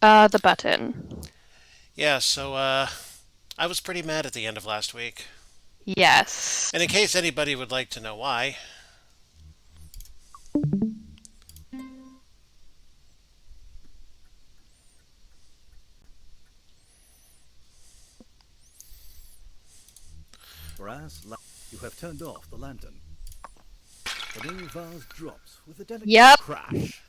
The button. Yeah, so I was pretty mad at the end of last week. Yes. And in case anybody would like to know why, You have turned off the lantern. The new vase drops with a delicate Yep. crash.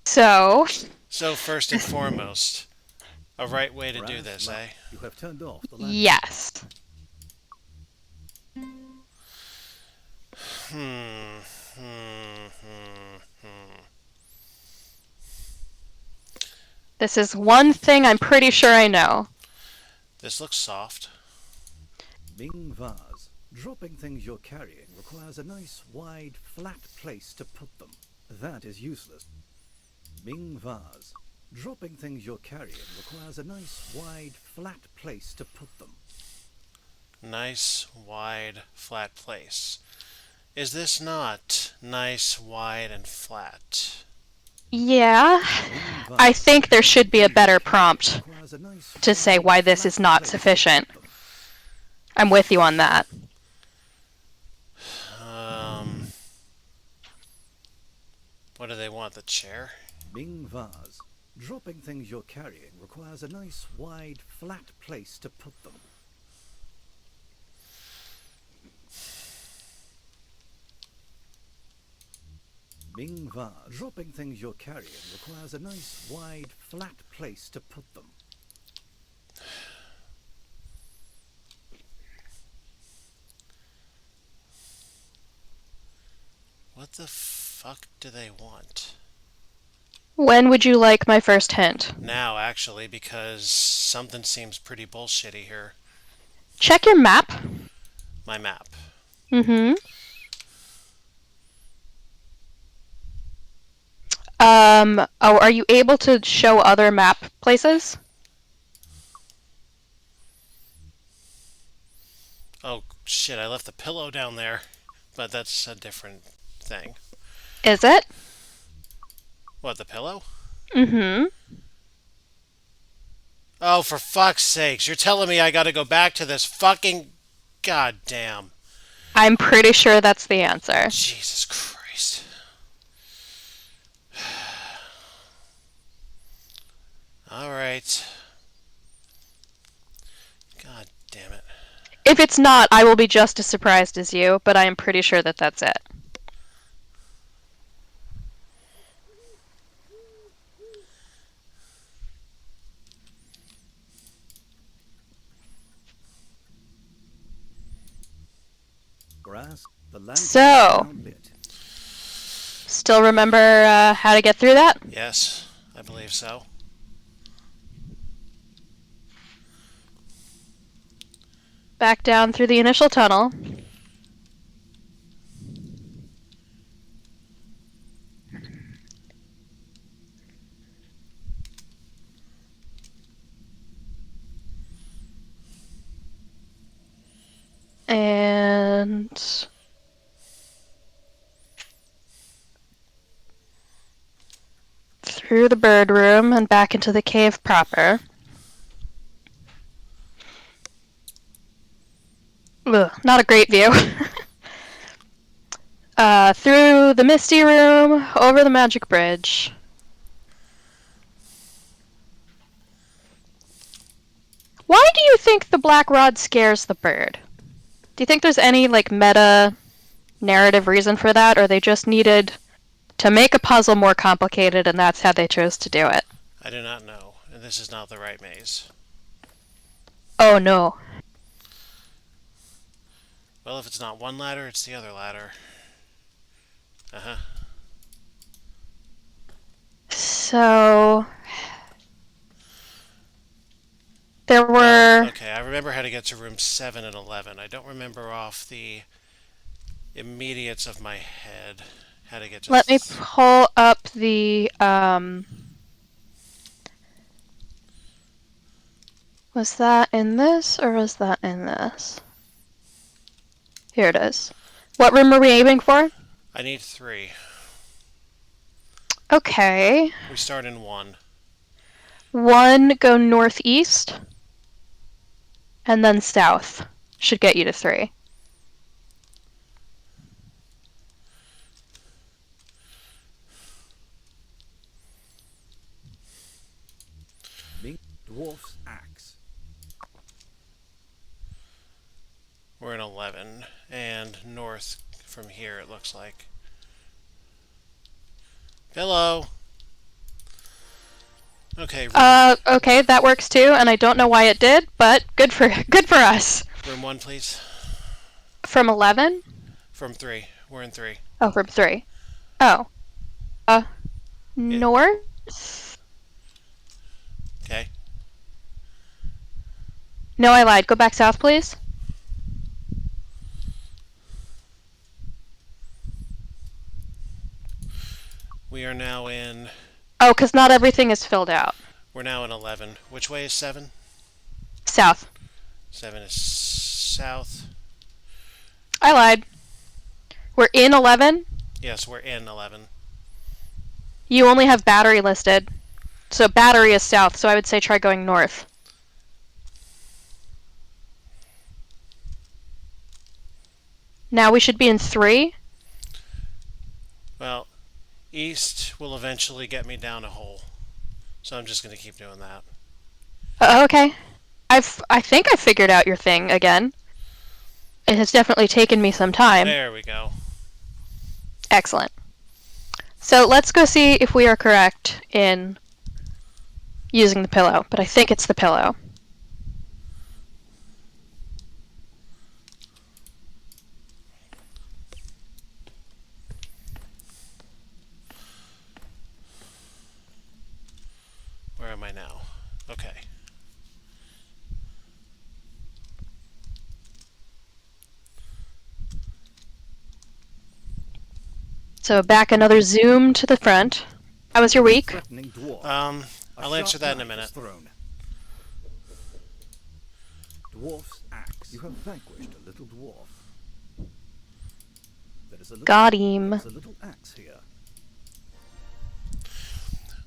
So, so first and foremost, a right way to do Brass this, light. eh? You have turned off the lantern. yes. Hmm, hmm. This is one thing I'm pretty sure I know. This looks soft. Ming vase. Dropping things you're carrying requires a nice, wide, flat place to put them. That is useless. Ming vase. Dropping things you're carrying requires a nice, wide, flat place to put them. Nice, wide, flat place. Is this not nice, wide, and flat? Yeah. Ming I vase. think there should Dropping be a things you're better carrying prompt requires a nice, to say wide, why this flat is not place to sufficient. put them. I'm with you on that. Um, what do they want? The chair? Ming vase. Dropping things you're carrying requires a nice, wide, flat place to put them. Ming vase. Dropping things you're carrying requires a nice, wide, flat place to put them. What the fuck do they want? When would you like my first hint? Now, actually, because something seems pretty bullshitty here. Check your map. My map. Mm-hmm. Oh, are you able to show other map places? Oh, shit, I left the pillow down there. But that's a different thing. Is it? What, the pillow? Mm-hmm. Oh, for fuck's sakes. You're telling me I gotta go back to this fucking. God damn. I'm pretty sure that's the answer. Jesus Christ. Alright. God damn it. If it's not, I will be just as surprised as you, but I am pretty sure that that's it. Brass. The lantern is So, now lit. still remember how to get through that? Yes, I believe so. Back down through the initial tunnel. And through the bird room and back into the cave proper. Ugh, not a great view. Through the misty room, over the magic bridge. Why do you think the black rod scares the bird? Do you think there's any like meta narrative reason for that, or they just needed to make a puzzle more complicated and that's how they chose to do it? I do not know. And this is not the right maze. Oh no. Well, if it's not one ladder, it's the other ladder. Uh huh. So there Well, were. okay, I remember how to get to room 7 and 11. I don't remember off the immediates of my head how to get to. Let me pull up the. Was that in this or was that in this? Here it is. What room are we aiming for? I need 3. Okay. We start in 1. 1, go northeast, and then south. Should get you to 3. Ming Dwarf's Axe. We're in 11. And north from here, it looks like. Hello! Okay, Okay, that works too, and I don't know why it did, but good for us. room 1, please. From 11? From 3. We're in 3. Oh, from 3. Oh. North? Okay. No, I lied. Go back south, please. We are now in... Oh, because not everything is filled out. We're now in 11. Which way is 7? South. 7 is south. I lied. We're in 11. Yes, we're in 11. You only have battery listed. So battery is south, so I would say try going north. Now we should be in 3. Well, east will eventually get me down a hole. So I'm just going to keep doing that. Okay. I think I figured out your thing again. It has definitely taken me some time. There we go. Excellent. So let's go see if we are correct in using the pillow, but I think it's the pillow. Where am I now? Okay. So back another zoom to the front. How was your week? Threatening dwarf. I'll answer that in a minute. Thrown. Dwarf's Axe. You have vanquished a little dwarf. Got him. There's a little axe here.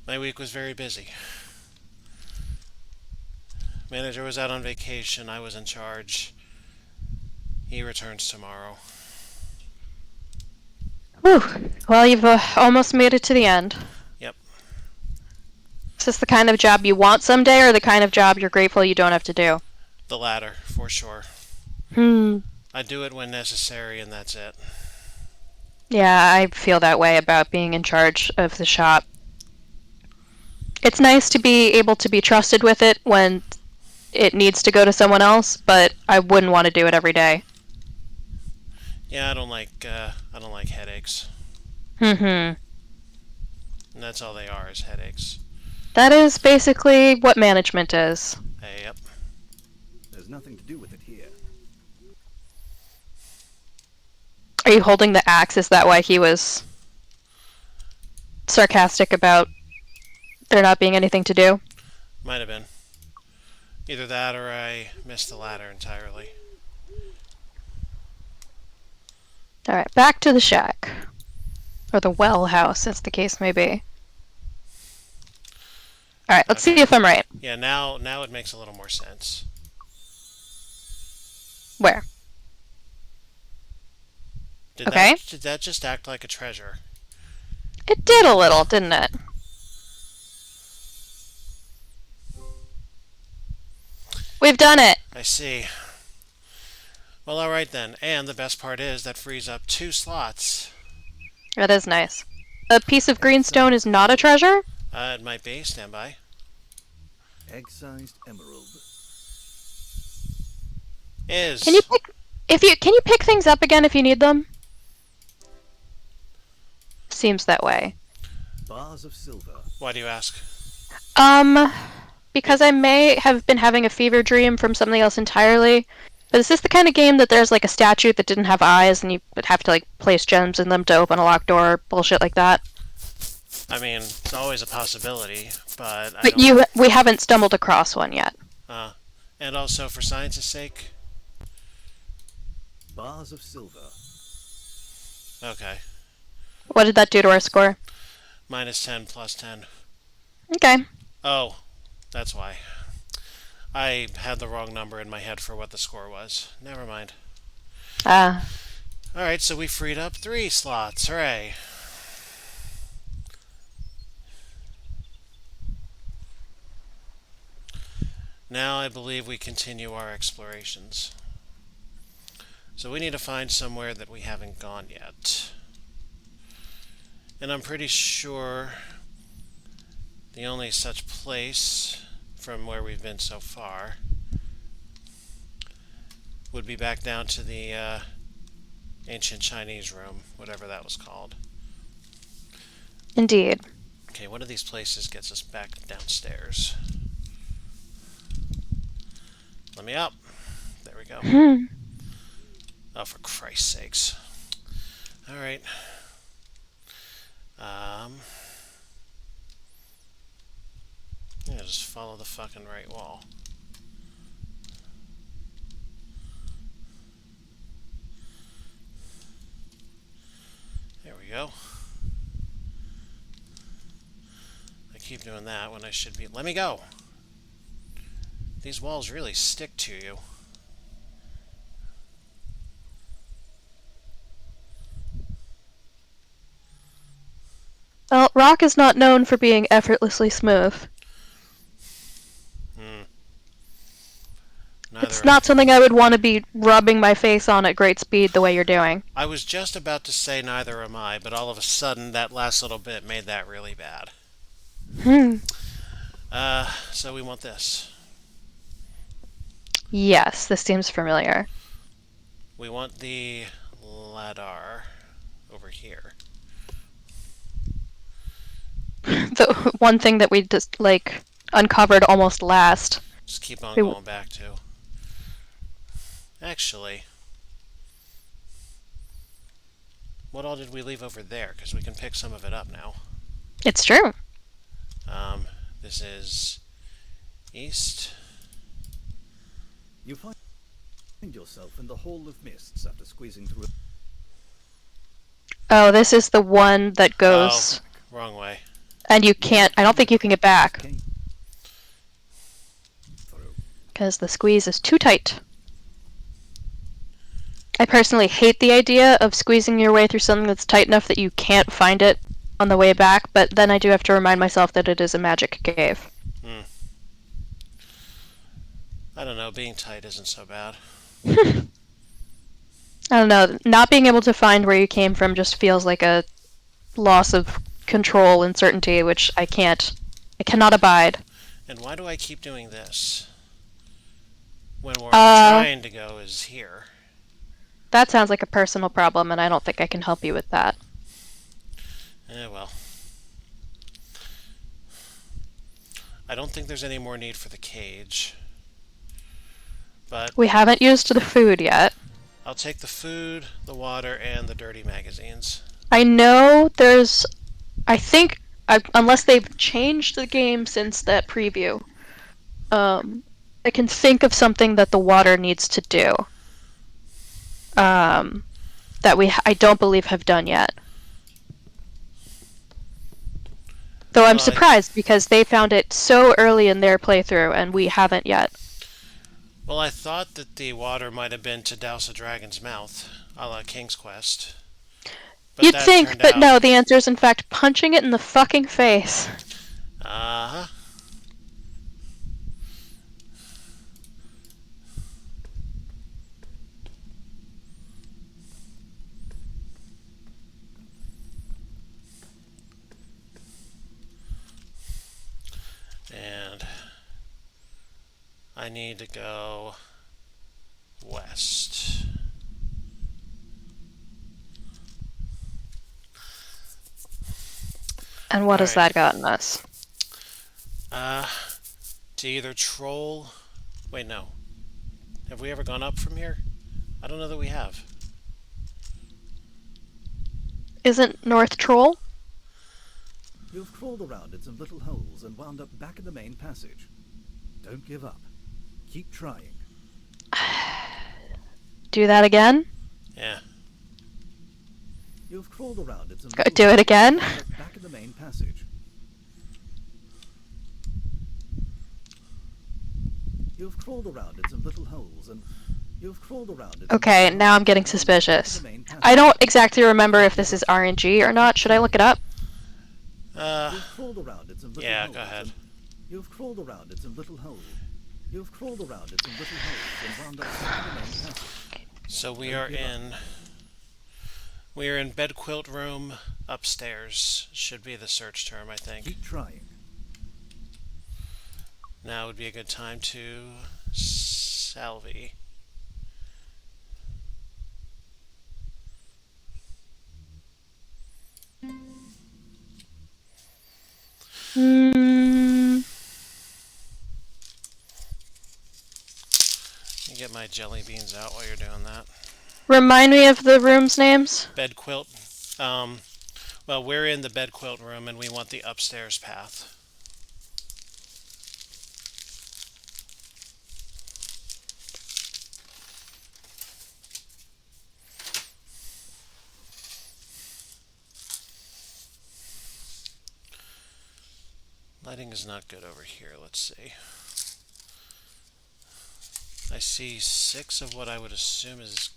My week was very busy. Manager was out on vacation. I was in charge. He returns tomorrow. Whew. Well, you've almost made it to the end. Yep. Is this the kind of job you want someday, or the kind of job you're grateful you don't have to do? The latter, for sure. I do it when necessary, and that's it. Yeah, I feel that way about being in charge of the shop. It's nice to be able to be trusted with it when it needs to go to someone else, but I wouldn't want to do it every day. Yeah, I don't like headaches. And And that's all they are, is headaches. that is basically what management is. Hey, yep. There's nothing to do with it here. Are you holding the axe? Is that why he was sarcastic about there not being anything to do? Might have been. Either that or I missed the ladder entirely. Alright, back to the shack. Or the well house, as the case may be. Alright, let's see if I'm right. Yeah, now it makes a little more sense. Where? Did Okay. did that just act like a treasure? It did a little, didn't it? We've done it! I see. Well, alright then. And the best part is that frees up 2 slots. That is nice. A piece of greenstone is not a treasure? It might be. Stand by. Egg-sized emerald. Is. Can you pick things up again if you need them? Seems that way. Bars of silver. Why do you ask? Because I may have been having a fever dream from something else entirely. But is this the kind of game that there's like a statue that didn't have eyes and you would have to like place gems in them to open a locked door, bullshit like that? I mean, it's always a possibility, but I But don't... we haven't stumbled across one yet. And also, for science's sake, bars of silver. Okay. What did that do to our score? -10 plus 10. Okay. Oh, that's why. I had the wrong number in my head for what the score was. Never mind. Ah. Alright, so we freed up 3 slots. Hooray. Now I believe we continue our explorations. So we need to find somewhere that we haven't gone yet. And I'm pretty sure the only such place from where we've been so far would be back down to the ancient Chinese room, whatever that was called. Indeed. Okay, one of these places gets us back downstairs. Let me up. There we go. Oh, for Christ's sakes. Alright. Yeah, just follow the fucking right wall. There we go. I keep doing that when I should be... Let me go! These walls really stick to you. Well, rock is not known for being effortlessly smooth. It's not something I would want to be rubbing my face on at great speed the way you're doing. I was just about to say neither am I, but all of a sudden that last little bit made that really bad. So we want this. Yes, this seems familiar. We want the ladder over here. The one thing that we just, uncovered almost last. Just keep on going back to. Actually, what all did we leave over there? Because we can pick some of it up now. It's true. This is east. You find yourself in the Hall of Mists after squeezing through. Oh, this is the one that goes... Oh, wrong way. And you can't... I don't think you can get back. Because the squeeze is too tight. I personally hate the idea of squeezing your way through something that's tight enough that you can't find it on the way back, but then I do have to remind myself that it is a magic cave. I don't know, being tight isn't so bad. I don't know, not being able to find where you came from just feels like a loss of control and certainty, which I cannot abide. And why do I keep doing this? When where I'm trying to go is here. That sounds like a personal problem, and I don't think I can help you with that. Well. I don't think there's any more need for the cage. But we haven't used the food yet. I'll take the food, the water, and the dirty magazines. I know there's... I think, unless they've changed the game since that preview, I can think of something that the water needs to do. That I don't believe have done yet. Though I'm surprised because they found it so early in their playthrough and we haven't yet. Well, I thought that the water might have been to douse a dragon's mouth, a la King's Quest. But you'd think, but no, the answer is in fact punching it in the fucking face. Uh-huh. And I need to go west. And what has that gotten us? To either troll... Wait, no. Have we ever gone up from here? I don't know that we have. Isn't North Troll? You've crawled around in some little holes and wound up back in the main passage. Don't give up. Keep trying. Do that again? Yeah. You've crawled around in some Go little do it holes again. and wound up back in the main passage. You've crawled around in some little holes and Okay, now I'm getting wound up back in the suspicious. main passage. I don't exactly remember if Give this is up. RNG or not. Should I look it up? You've crawled around in some little Yeah, holes. go ahead. You've crawled around in some little holes. You've crawled around in some little holes and wound up back in the main passage. So we are in bed quilt room upstairs. Should be the search term, I think. Keep trying. Now would be a good time to salvy. Hmm. You get my jelly beans out while you're doing that. Remind me of the rooms' names. Bed quilt. Well, we're in the bed quilt room and we want the upstairs path. Lighting is not good over here. Let's see. I see 6 of what I would assume is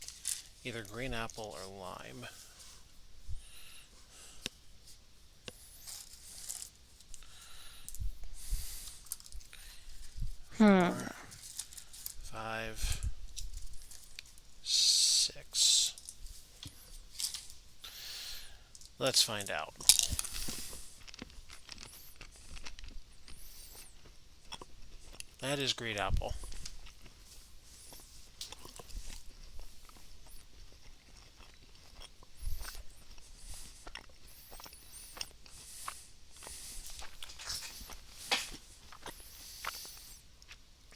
either green apple or lime. Hmm. 4, 5, 6. Let's find out. That is green apple.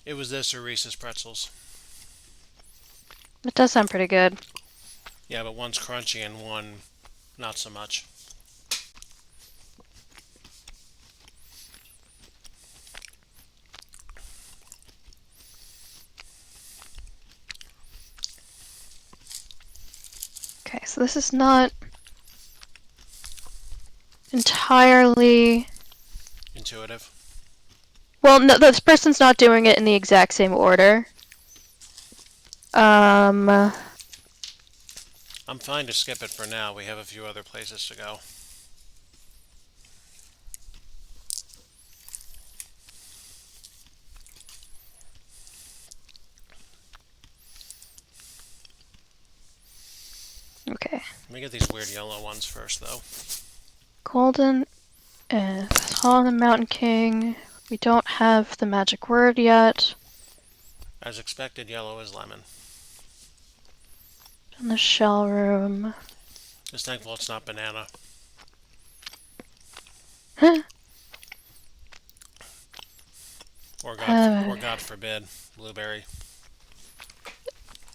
It was this or Reese's pretzels. It does sound pretty good. Yeah, but one's crunchy and one not so much. Okay, so this is not entirely... Intuitive. Well, no, this person's not doing it in the exact same order. I'm fine to skip it for now. We have a few other places to go. Okay. Let me get these weird yellow ones first, though. Golden and Hall and Mountain King. We don't have the magic word yet. As expected, yellow is lemon. In the shell room. Just thankful it's not banana. Or God forbid, blueberry.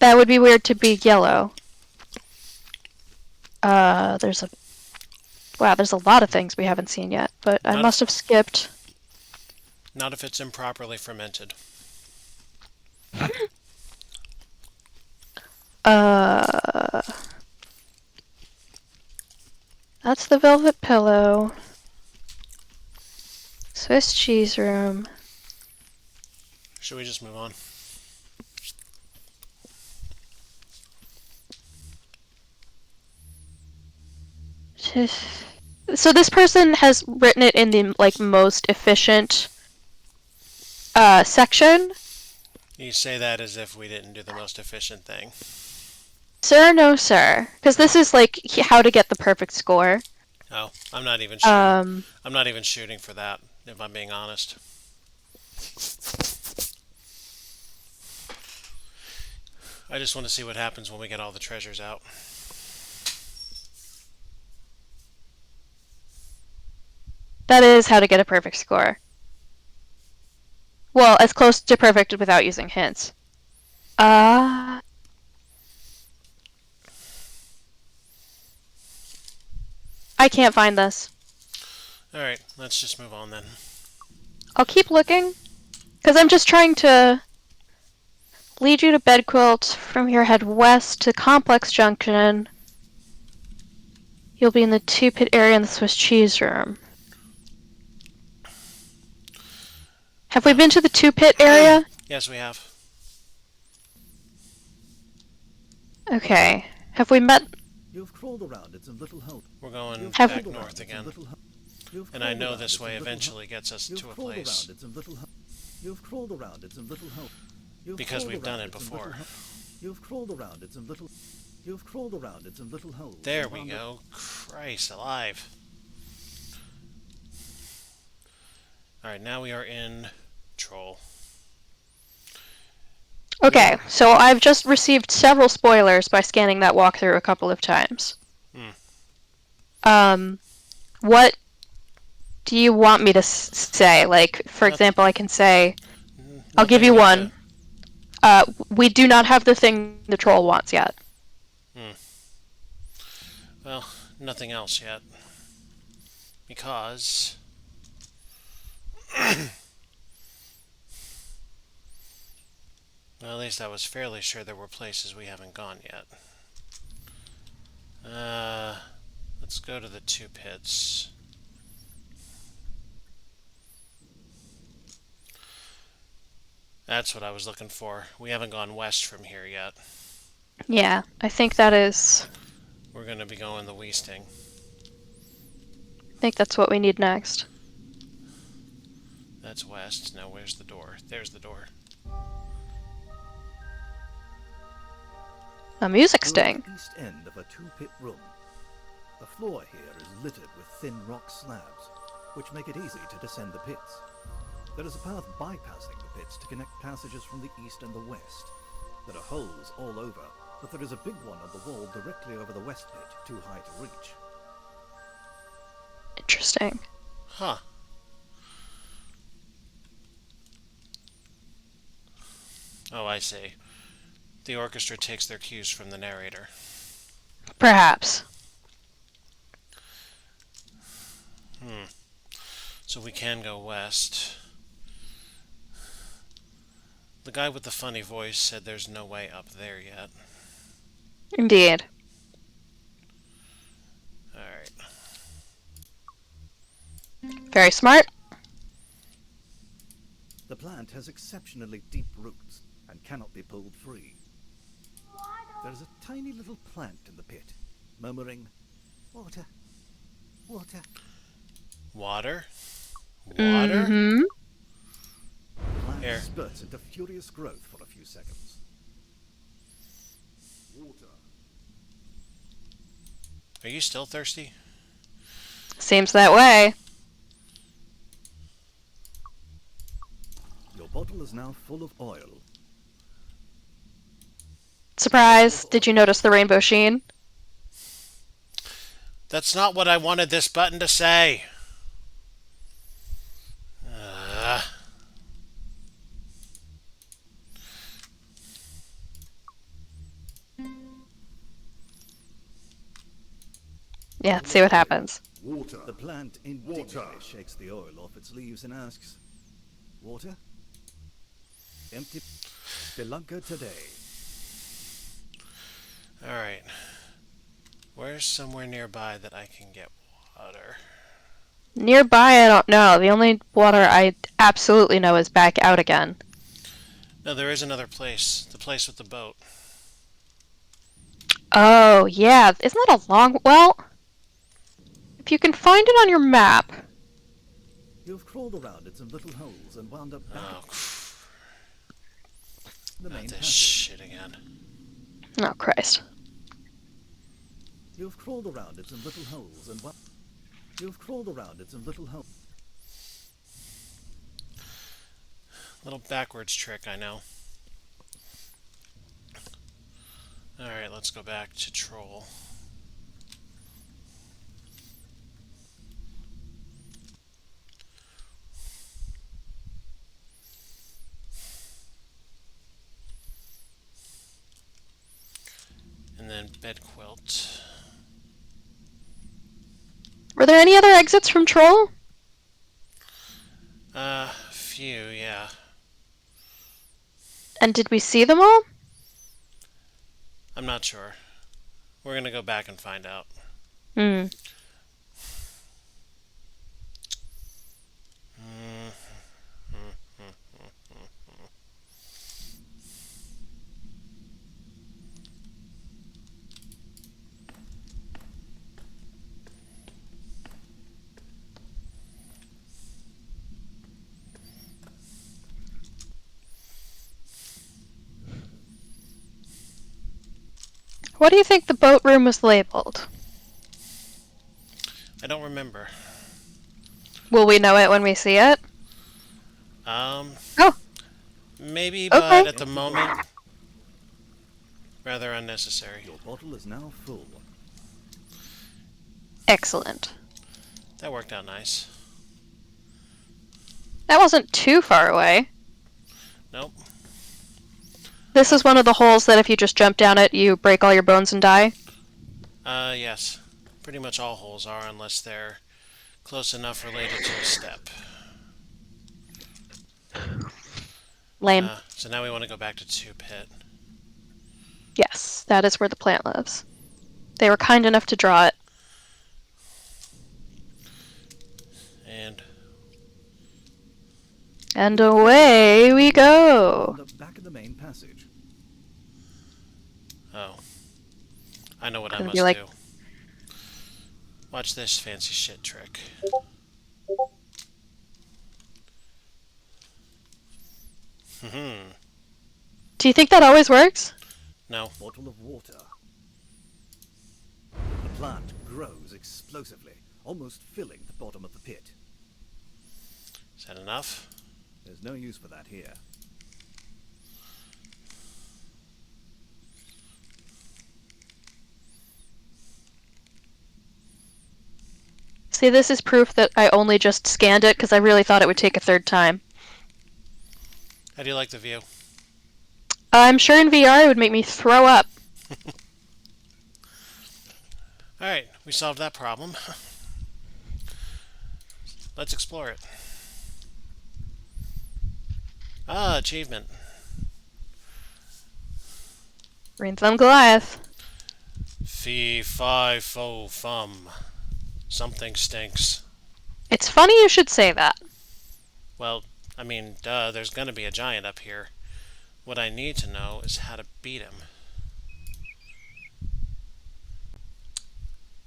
That would be weird to be yellow. There's a... Wow, there's a lot of things we haven't seen yet, but I must have skipped. Not if it's improperly fermented. That's the velvet pillow. Swiss cheese room. Should we just move on? So this person has written it in the most efficient section. You say that as if we didn't do the most efficient thing. Sir, no, sir, because this is how to get the perfect score. Oh, I'm not even shooting. I'm not even shooting for that, if I'm being honest. I just want to see what happens when we get all the treasures out. That is how to get a perfect score. Well, as close to perfect without using hints. I can't find this. Alright, let's just move on then. I'll keep looking, because I'm just trying to lead you to Bed Quilt. From here, head west to Complex Junction. You'll be in the 2-pit area in the Swiss cheese room. Have we been to the 2-pit area? Yes, we have. Okay. Have we met? You've crawled around in some little hole. We're going You've Have- back crawled around north in some again. little You've And I crawled know around this in way some little eventually gets us You've to a crawled place. around in some little You've crawled around in some little hole. You've Because crawled we've done around it in some little before. You've crawled around in some little You've crawled around in some little holes. There and we wound go. Christ alive. Alright, now we are in Troll. Okay, so I've just received several spoilers by scanning that walkthrough a couple of times. What do you want me to say? Like, for example, I can say, I'll give you Nothing one. We do not have the thing the troll wants yet. Well, nothing else yet. Because... well, at least I was fairly sure there were places we haven't gone yet. Let's go to the 2 pits. That's what I was looking for. We haven't gone west from here yet. Yeah, I think that is. We're going to be going the Weasting. I think that's what we need next. That's west. Now where's the door? There's the door. A music We're at sting. the east end of a 2-pit room. The floor here is littered with thin rock slabs, which make it easy to descend the pits. There is a path bypassing the pits to connect passages from the east and the west. There are holes all over, but there is a big one on the wall directly over the west pit, too high to reach. Interesting. Huh. Oh, I see. The orchestra takes their cues from the narrator. Perhaps. So we can go west. The guy with the funny voice said there's no way up there yet. Indeed. Alright. Very smart. The plant has exceptionally deep roots and cannot be pulled free. There is a tiny little plant in the pit, murmuring, "Water, water." Water? Water? Mm-hmm. The plant Here. spurts into furious growth for a few seconds. Water. Are you still thirsty? Seems that way. Your bottle is now full of oil. Surprise! Did you notice the rainbow sheen? That's not what I wanted this button to say. Yeah, let's see what happens. Water. The plant indignantly shakes the oil off its leaves and asks, "Water? Empty Spelunker today." Alright. Where's somewhere nearby that I can get water? Nearby, I don't know. The only water I absolutely know is back out again. No, there is another place. The place with the boat. Oh, yeah. Isn't that a long... Well, if you can find it on your map... You've crawled around in some little holes and wound up back Oh, in the not main this passage. shit again. Oh, Christ. You've crawled around in some little holes and You've crawled around in some little holes. Little backwards trick, I know. Alright, let's go back to Troll. And then Bed Quilt. Were there any other exits from Troll? Few, yeah. And did we see them all? I'm not sure. We're gonna go back and find out. Hmm. What do you think the boat room was labeled? I don't remember. Will we know it when we see it? Um, Oh, maybe, okay. but at the moment, rather unnecessary. Your bottle is now full. Excellent. That worked out nice. That wasn't too far away. Nope. This is one of the holes that if you just jump down it, you break all your bones and die. Yes. Pretty much all holes are, unless they're close enough related to a step. Lame. So now we want to go back to 2 pit. Yes, that is where the plant lives. They were kind enough to draw it. And away we go! Back in the main passage. Oh. I know what I Gonna must be like- do. Watch this fancy shit trick. Do you think that always works? No. Bottle of water. The plant grows explosively, almost filling the bottom of the pit. Is that enough? There's no use for that here. See, this is proof that I only just scanned it because I really thought it would take a third time. How do you like the view? I'm sure in VR it would make me throw up. Alright, we solved that problem. Let's explore it. Ah, achievement. Green Thumb Goliath. Fee, fi, fo, fum. Something stinks. It's funny you should say that. Well, I mean, duh, there's gonna be a giant up here. What I need to know is how to beat him.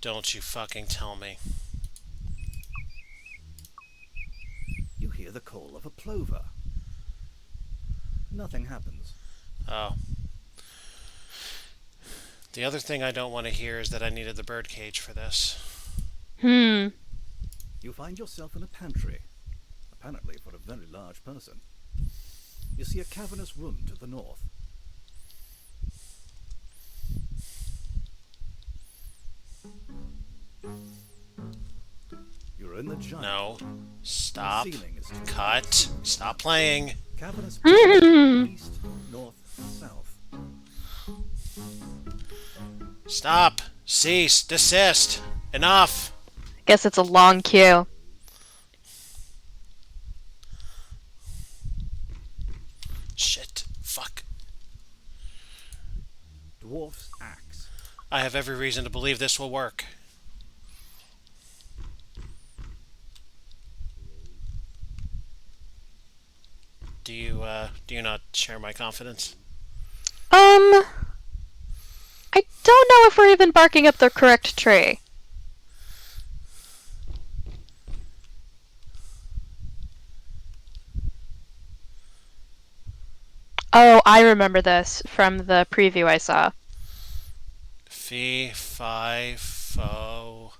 Don't you fucking tell me. You hear the call of a plover. Nothing happens. Oh. The other thing I don't want to hear is that I needed the birdcage for this. Hmm. You find yourself in a pantry, apparently for a very large person. You see a cavernous room to the north. You're in the giant. No. Stop. The ceiling is Cut. Stop playing. cavernous east, north, south. Stop. Cease. Desist. Enough. Guess it's a long queue. Shit. Fuck. Dwarf's axe. I have every reason to believe this will work. Do you not share my confidence? I don't know if we're even barking up the correct tree. Oh, I remember this from the preview I saw. Fee, fi, fo,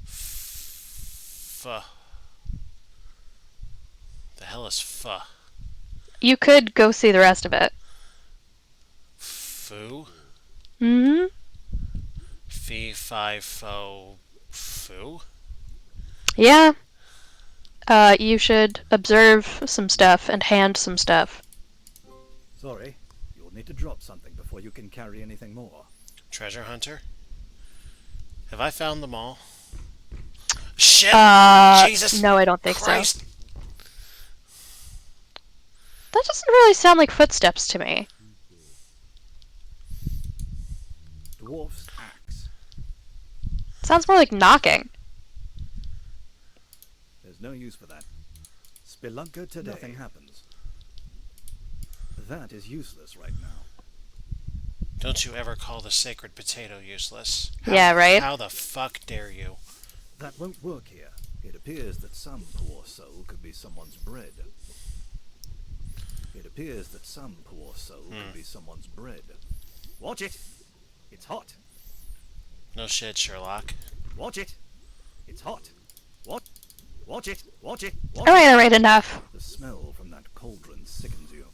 f. The hell is f? You could go see the rest of it. Foo? Mm-hmm. Fee, fi, fo, foo? Yeah. You should observe some stuff and hand some stuff. Sorry, you'll need to drop something before you can carry anything more. Treasure hunter? Have I found them all? Shit! Jesus No, I don't think Christ! so. That doesn't really sound like footsteps to me. Dwarf's axe. It sounds more like knocking. There's no use for that. Spelunker today. Nothing happens. That is useless right now. Don't you ever call the sacred potato useless. Yeah, right? How the fuck dare you? That won't work here. It appears that some poor soul could be someone's bread. It appears that some poor soul could be someone's bread. Watch it! It's hot! No shit, Sherlock. Watch it! It's hot! What? Watch it! Watch it! Watch Alright, enough. The smell from that cauldron sickens you.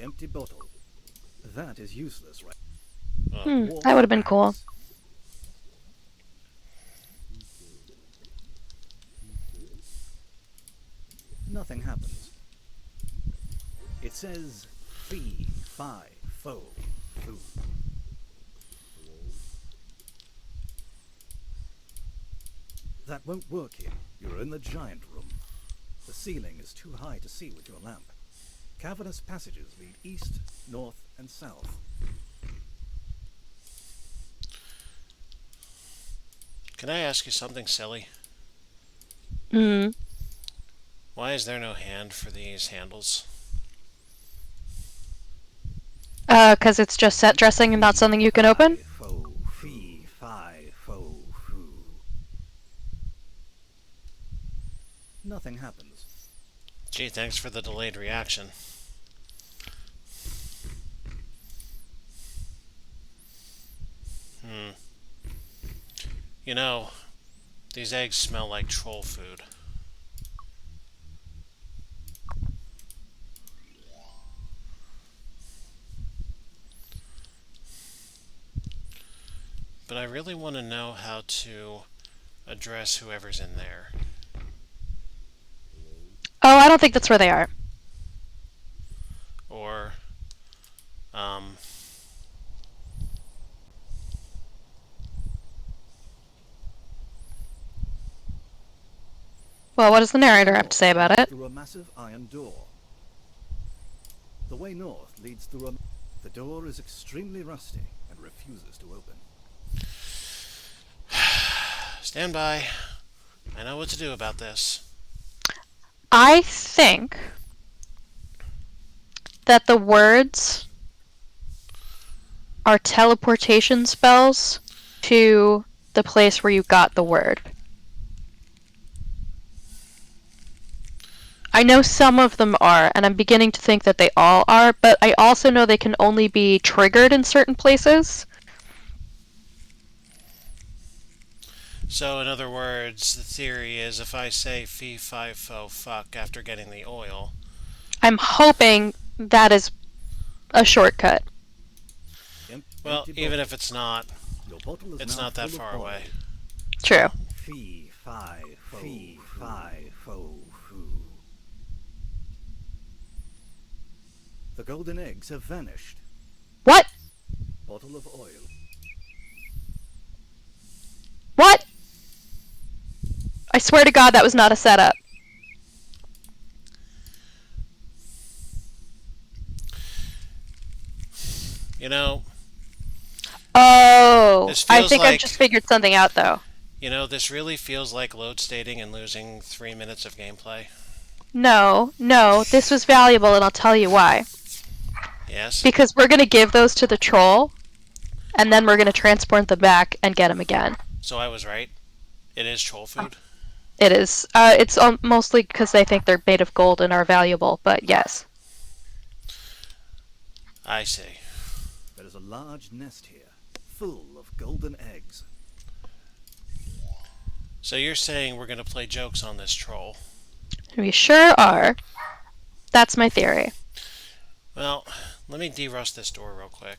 Empty bottle. That is useless, right? That would have been cool. Nothing happens. It says fee, fi, fo, foo. That won't work here. You're in the giant room. The ceiling is too high to see with your lamp. Cavernous passages lead east, north, and south. Can I ask you something silly? Hmm. Why is there no hand for these handles? 'Cause it's just set dressing and not something you can open? Fo, fee, fi, fo, foo. Nothing happens. Gee, thanks for the delayed reaction. You know, these eggs smell like troll food. But I really want to know how to address whoever's in there. Oh, I don't think that's where they are. Or, Well, what does the narrator have to say about it? Through a massive iron door. The way north leads through a... The door is extremely rusty and refuses to open. stand by. I know what to do about this. I think that the words are teleportation spells to the place where you got the word. I know some of them are, and I'm beginning to think that they all are, but I also know they can only be triggered in certain places. So, in other words, the theory is if I say fee, fi, fo, fuck after getting the oil, I'm hoping that is a shortcut. well, Empty even bottle. if it's not, Your bottle is it's now not that full of far oil. away. True. Fee, fi, fo, foo. The golden eggs have vanished. What? Bottle of oil. What? I swear to God that was not a setup. You know, Oh, This I feels think I've like- just figured something out, though. this really feels like load stating and losing 3 minutes of gameplay. No, this was valuable, and I'll tell you why. Yes? Because we're gonna give those to the troll, and then we're gonna transport them back and get them again. So I was right. It is troll food. It is. It's mostly because they think they're made of gold and are valuable, but yes. I see. There is a large nest here, full of golden eggs. So you're saying we're going to play jokes on this troll. We sure are. That's my theory. Well, let me de-rust this door real quick.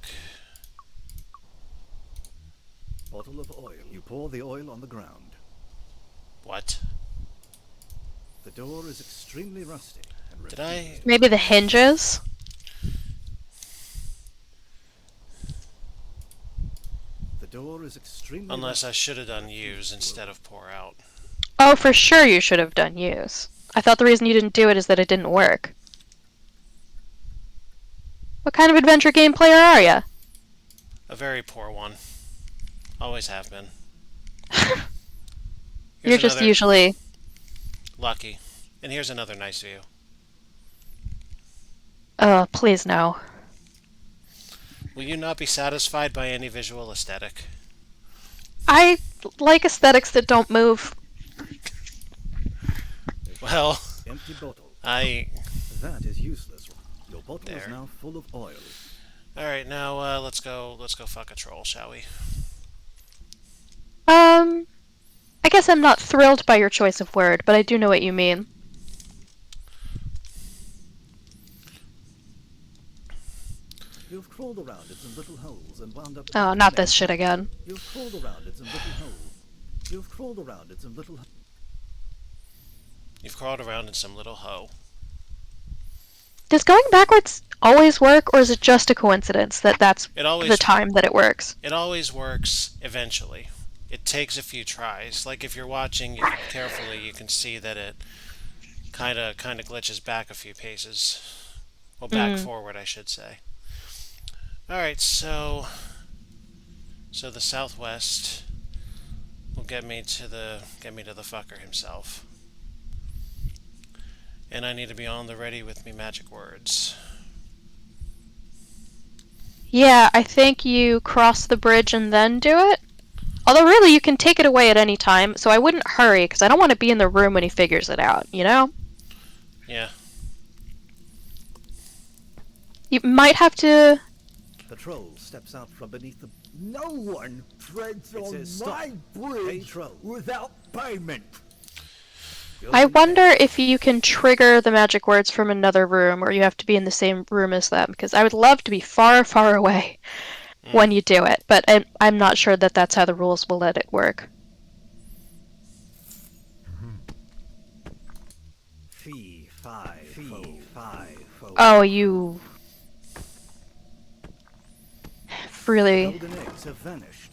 Bottle of oil. You pour the oil on the ground. What? The door is extremely rusty. And Did I... Maybe the hinges? The door is extremely Unless I rusty. should have done use instead of pour out. Oh, for sure you should have done use. I thought the reason you didn't do it is that it didn't work. What kind of adventure game player are ya? A very poor one. Always have been. Here's You're just another usually... lucky. And here's another nice view. Please no. Will you not be satisfied by any visual aesthetic? I like aesthetics that don't move. Well, Empty bottle. I... That is useless. Your bottle is There. now full of oil. Alright, now let's go fuck a troll, shall we? I guess I'm not thrilled by your choice of word, but I do know what you mean. You've crawled around in some little holes and wound up... Oh, not this shit again. You've crawled around in some little holes. You've crawled around in some little... You've crawled around in some little hoe. Does going backwards always work, or is it just a coincidence that that's the time that it works? It always works eventually. It takes a few tries. Like if you're watching carefully, you can see that it kind of glitches back a few paces. Well, back forward, I should say. All right, so the southwest will get me to the fucker himself. And I need to be on the ready with me magic words. Yeah, I think you cross the bridge and then do it. Although really, you can take it away at any time, so I wouldn't hurry, because I don't want to be in the room when he figures it out, you know? Yeah. You might have to... The troll steps out from beneath the... No one treads It on says stop. my bridge Hey, troll. without payment. I wonder if you can trigger the magic words from another room, or you have to be in the same room as them, because I would love to be far, far away when you do it, but I'm not sure that that's how the rules will let it work. Fee, fi, fo. Oh, you... really... Golden eggs have vanished.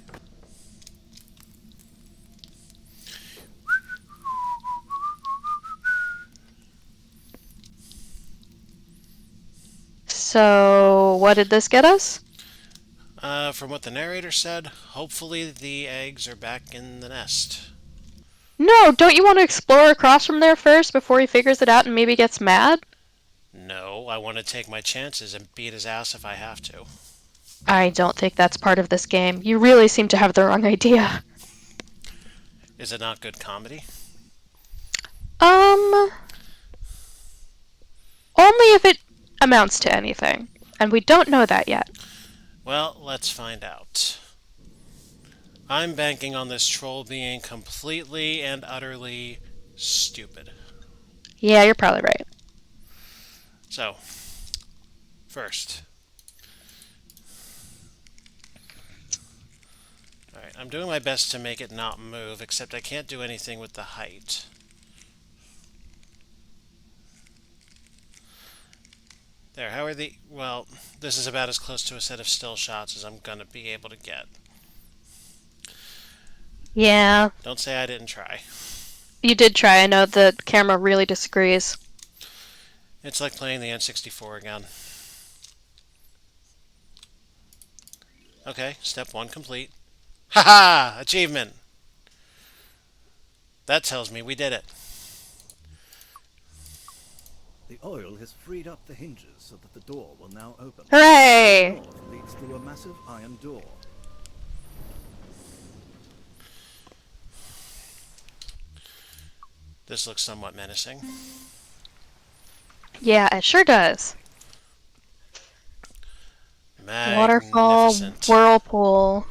So, what did this get us? From what the narrator said, hopefully the eggs are back in the nest. No, don't you want to explore across from there first before he figures it out and maybe gets mad? No, I want to take my chances and beat his ass if I have to. I don't think that's part of this game. You really seem to have the wrong idea. Is it not good comedy? Only if it amounts to anything. And we don't know that yet. Well, let's find out. I'm banking on this troll being completely and utterly stupid. Yeah, you're probably right. So, first. Alright, I'm doing my best to make it not move, except I can't do anything with the height. There, how are the... Well, this is about as close to a set of still shots as I'm gonna be able to get. Yeah. Don't say I didn't try. You did try. I know the camera really disagrees. It's like playing the N64 again. Okay, step 1 complete. Haha! Achievement! That tells me we did it. The oil has freed up the hinges so that the door will now open. Hooray! The north leads through a massive iron door. This looks somewhat menacing. Yeah, it sure does. Waterfall, Magnificent. whirlpool.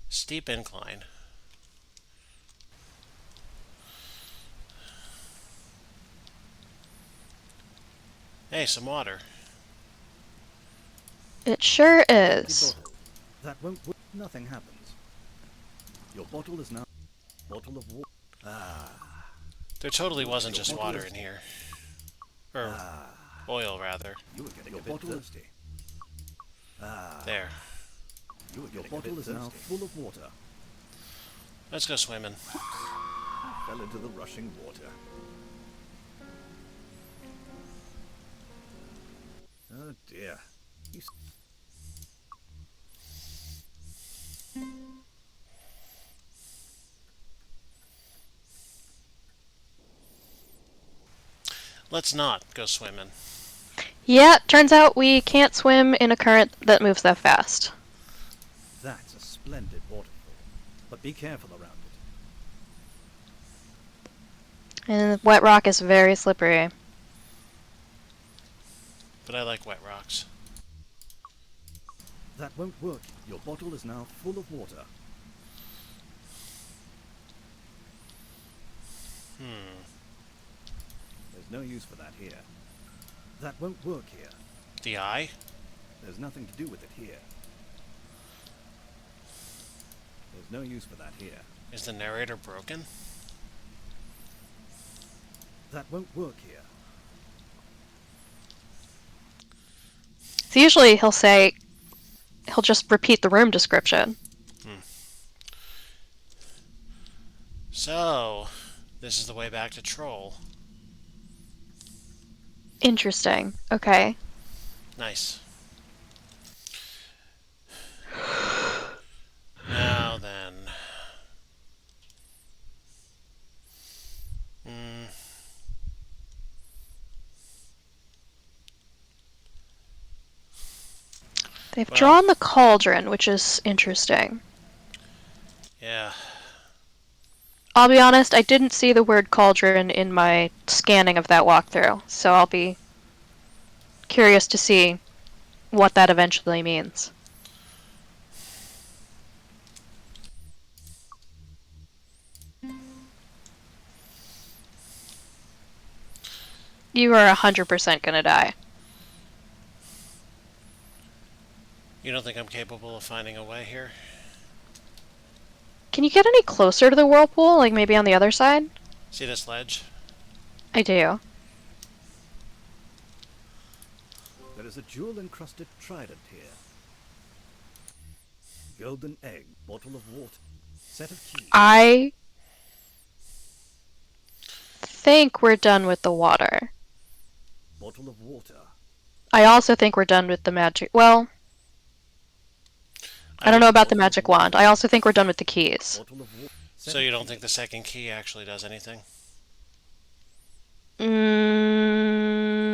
Steep incline. Hey, some water. It sure The is. bottle. That won't work. Nothing happens. Your bottle is now... Bottle of water. There totally wasn't just water in here. Or oil, rather. You were getting a bit thirsty. There. Your bottle is now full of water. Let's go swimming. Fell into the rushing water. Oh dear. You Let's not go swimming. Yeah, turns out we can't swim in a current that moves that fast. That's a splendid waterfall. But be careful around it. And wet rock is very slippery. But I like wet rocks. That won't work. Your bottle is now full of water. There's no use for that here. That won't work here. The eye? There's nothing to do with it here. There's no use for that here. Is the narrator broken? That won't work here. So usually he'll just repeat the room description. So, this is the way back to Troll. Interesting. Okay. Nice. Now then. They've Well. drawn the cauldron, which is interesting. Yeah. I'll be honest, I didn't see the word cauldron in my scanning of that walkthrough, so I'll be curious to see what that eventually means. You are 100% gonna die. You don't think I'm capable of finding a way here? Can you get any closer to the whirlpool, like maybe on the other side? See this ledge? I do. There is a jewel-encrusted trident here. Golden egg, bottle of water, set of keys. I think we're done with the water. Bottle of water. I also think we're done with the magic. Well, I don't know about the magic wand. I also think we're done with the keys. Bottle of water. So you don't think the second key actually does anything?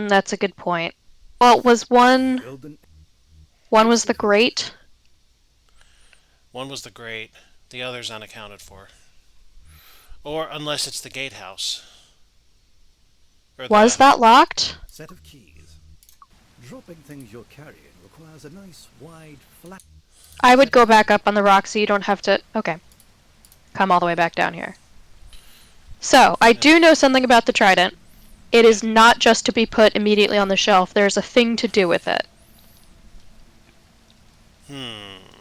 That's a good point. Well, was one was the grate? One was the grate, the other's unaccounted for. Or unless it's the gatehouse. Or Was that locked? Set of keys. Dropping things you're carrying requires a nice, wide, flat... I would go back up on the rock so you don't have to... Okay. Come all the way back down here. So, I do know something about the trident. It is not just to be put immediately on the shelf. There's a thing to do with it.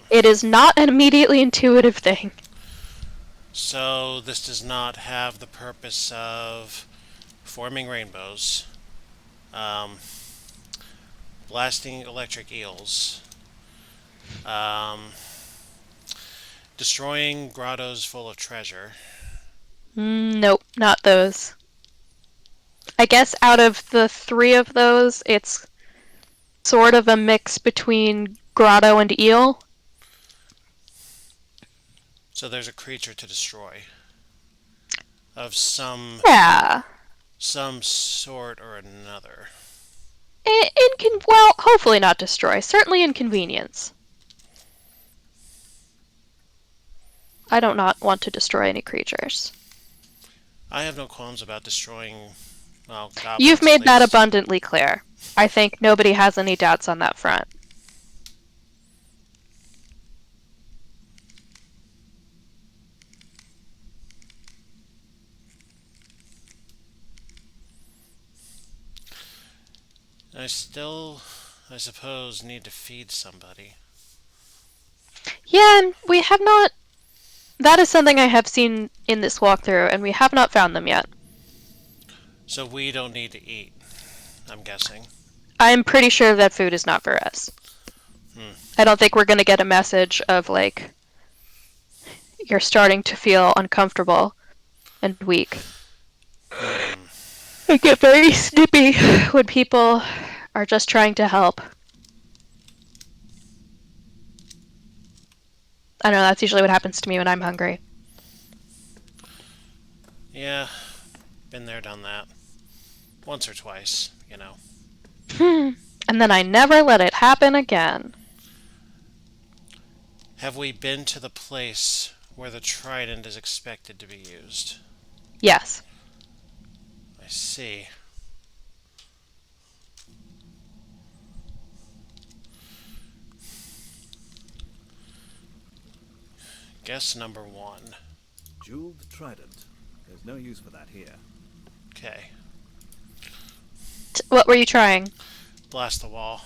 It is not an immediately intuitive thing. So this does not have the purpose of forming rainbows, blasting electric eels, destroying grottos full of treasure. Nope, not those. I guess out of the three of those, it's sort of a mix between grotto and eel. So there's a creature to destroy. Of some Yeah. sort or another. Well, hopefully not destroy. Certainly inconvenience. I don't not want to destroy any creatures. I have no qualms about destroying, well, goblins You've at made that least. abundantly clear. I think nobody has any doubts on that front. I still, I suppose, need to feed somebody. Yeah, and we have not... That is something I have seen in this walkthrough, and we have not found them yet. So we don't need to eat, I'm guessing. I'm pretty sure that food is not for us. I don't think we're going to get a message of, like, you're starting to feel uncomfortable. and weak. I get very snippy when people are just trying to help. I don't know, that's usually what happens to me when I'm hungry. Yeah, been there, done that. Once or twice, you know. And then I never let it happen again. Have we been to the place where the trident is expected to be used? Yes. I see. Guess number one. Jeweled trident. There's no use for that here. Okay. What were you trying? Blast the wall.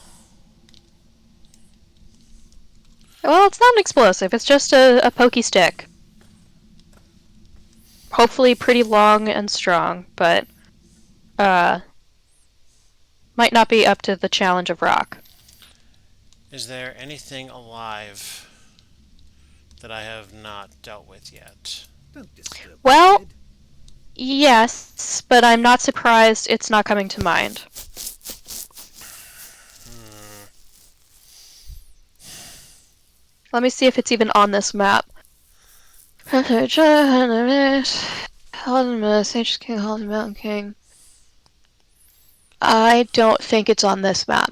Well, it's not an explosive, it's just a pokey stick. Hopefully pretty long and strong, but might not be up to the challenge of rock. Is there anything alive that I have not dealt with yet? Don't disturb Well, the dead. yes, but I'm not surprised it's not coming to mind. Let me see if it's even on this map. Sage King, Halden Mountain King. I don't think it's on this map.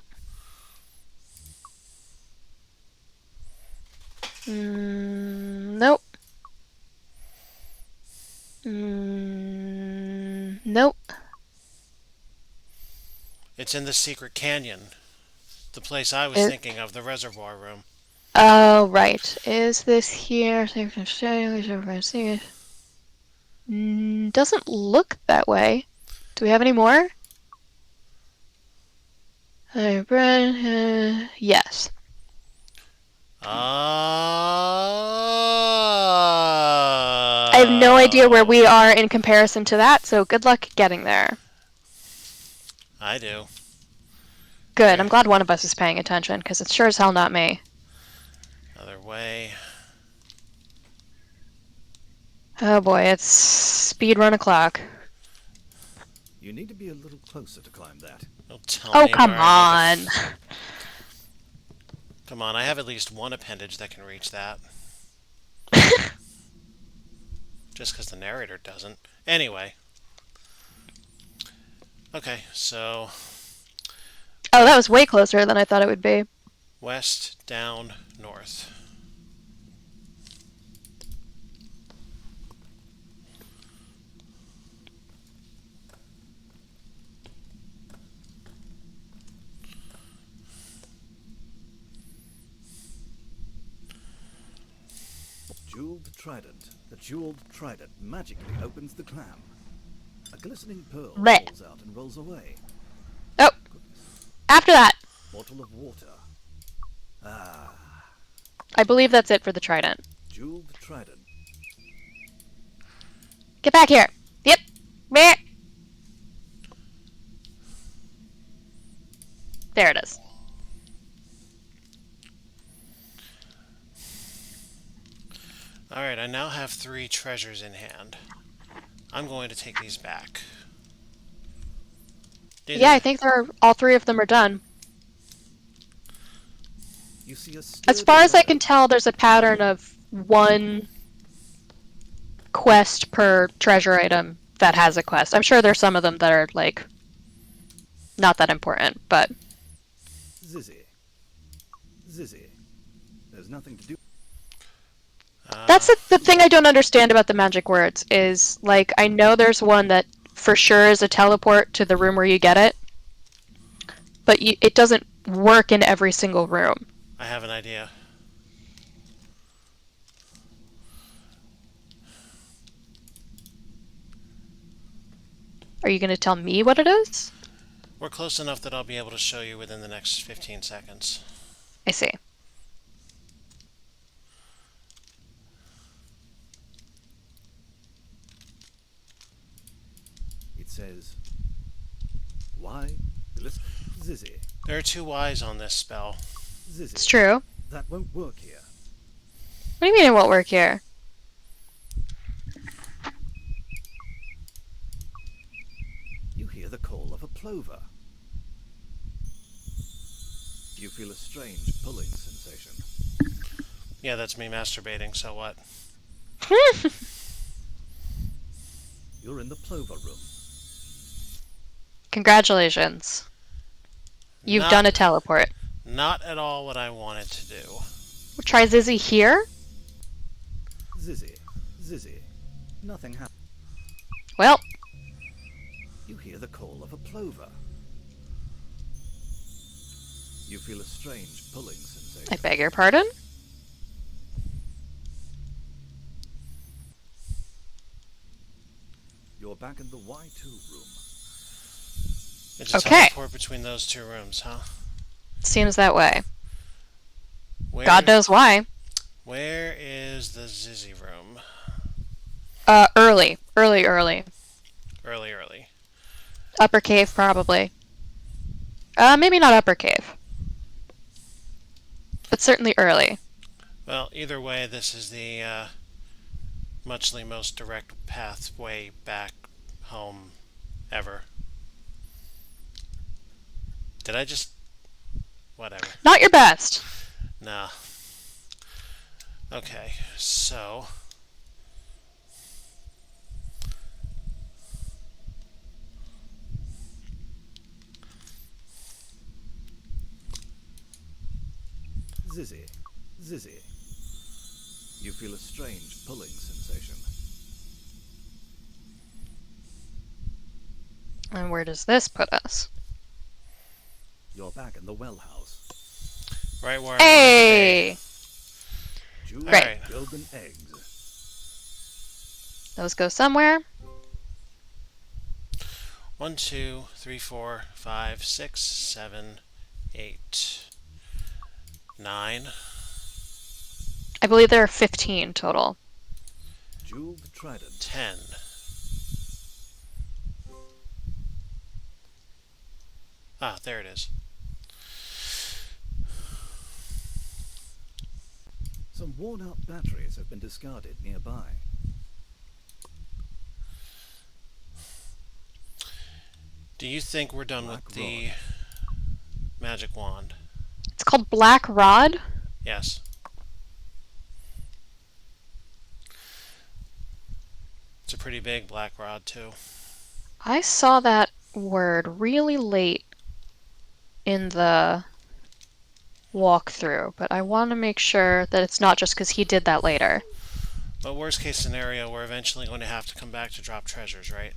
Nope. Nope. It's in the secret canyon. The place I was It- thinking of, the reservoir room. Oh, right. Is this here? Doesn't look that way. Do we have any more? Yes. I have no idea where we are in comparison to that, so good luck getting there. I do. Good. I'm glad one of us is paying attention, because it's sure as hell not me. Other way. Oh boy, it's speed run o'clock. You need to be a little closer to climb that. Don't tell Oh, me come where I on. need to Come on, I have at least one appendage that can reach that. Just because the narrator doesn't. Anyway. Okay, so Oh, that was way closer than I thought it would be. west, down, north. Jeweled trident. The jeweled trident magically opens the clam. A glistening pearl Blech. falls out and rolls away. Oh, after that. Bottle of water. Ah, I believe that's it for the trident. jeweled trident. Get back here. Yep. Meh. There it is. Alright, I now have 3 treasures in hand. I'm going to take these back. Yeah, I think all three of them are done. You see a As sturdy far as I ladder. can tell, there's a pattern of one quest per treasure item that has a quest. I'm sure there's some of them that are, like, not that important, but... Zizzy. Zizzy. There's nothing to do. That's the thing I don't understand about the magic words, is, like, I know there's one that for sure is a teleport to the room where you get it, but it doesn't work in every single room. I have an idea. Are you going to tell me what it is? We're close enough that I'll be able to show you within the next 15 seconds. I see. It says, why? Zizzy. There are 2 Y's on this spell. Zizzy. It's true. That won't work here. What do you mean it won't work here? plover. You feel a strange pulling sensation. Yeah, that's me masturbating, so what? You're in the plover room. Congratulations. You've Not done a teleport. not at all what I wanted to do. Try Zizzy here? Zizzy, Zizzy. Nothing happens. Well, You hear the call of a plover. You feel a strange pulling sensation. I beg your pardon? You're back in the Y2 room. It's a Okay. teleport between those two rooms, huh? Seems that way. Where, God knows why. Where is the Zizzy room? Early. Early. Early. Upper cave, probably. Maybe not upper cave. But certainly early. Well, either way, this is the muchly most direct pathway back home ever. Did I just... Whatever. Not your best. Nah. Okay, so... Zizzy, Zizzy. You feel a strange pulling sensation. And where does this put us? You're back in the well house. Right where I Hey! Jeweled Great. golden eggs. Those go somewhere. 1, 2, 3, 4, 5, 6, 7, 8, 9. I believe there are 15 total. Jeweled trident. 10. Ah, there it is. Some worn-out batteries have been discarded nearby. Do you think we're done Black with the magic wand? It's called Black Rod. Yes. It's a pretty big black rod, too. I saw that word really late in the walkthrough, but I want to make sure that it's not just because he did that later. But worst case scenario, we're eventually going to have to come back to drop treasures, right?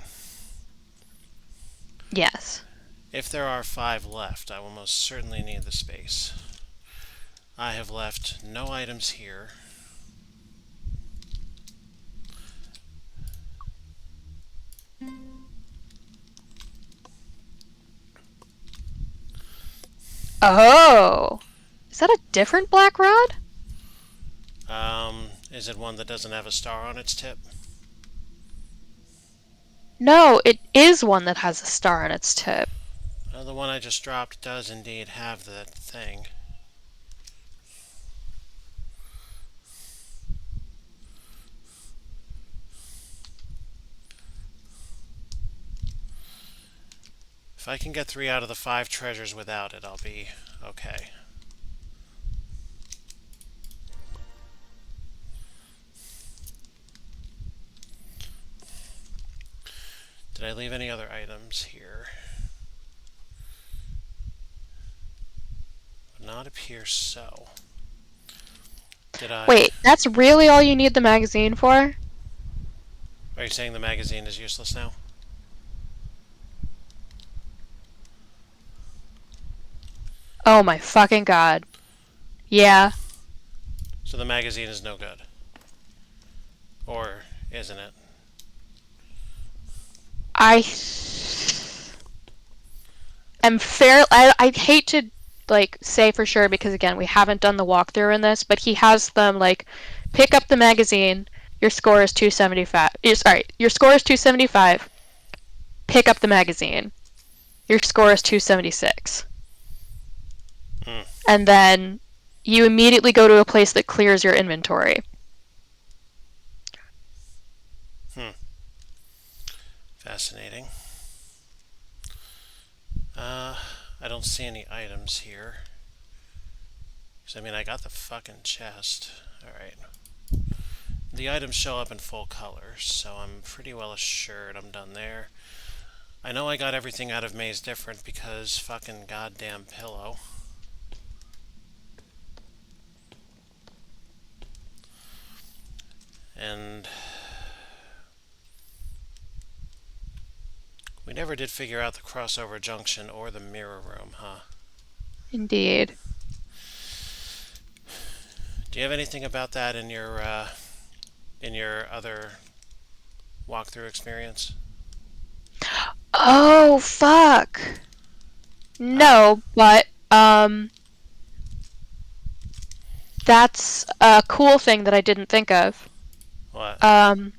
Yes. If there are 5 left, I will most certainly need the space. I have left no items here. Oh! Is that a different Black Rod? Is it one that doesn't have a star on its tip? No, it is one that has a star on its tip. The one I just dropped does indeed have that thing. If I can get 3 out of the 5 treasures without it, I'll be okay. Did I leave any other items here? Would not appear so. Did I... Wait, that's really all you need the magazine for? Are you saying the magazine is useless now? Oh my fucking god. Yeah. So the magazine is no good. Or isn't it? I am fair. I hate to like say for sure because again we haven't done the walkthrough in this, but he has them like pick up the magazine. Your score is 275. Sorry, your score is 275. Pick up the magazine. Your score is 276. And then you immediately go to a place that clears your inventory. Fascinating. I don't see any items here. 'Cause, I mean, I got the fucking chest. Alright. The items show up in full color, so I'm pretty well assured I'm done there. I know I got everything out of Maze Different because fucking goddamn pillow. And we never did figure out the crossover junction or the mirror room, huh? Indeed. Do you have anything about that in your other walkthrough experience? Oh, fuck. Ah, No, but, that's a cool thing that I didn't think of. what? Um,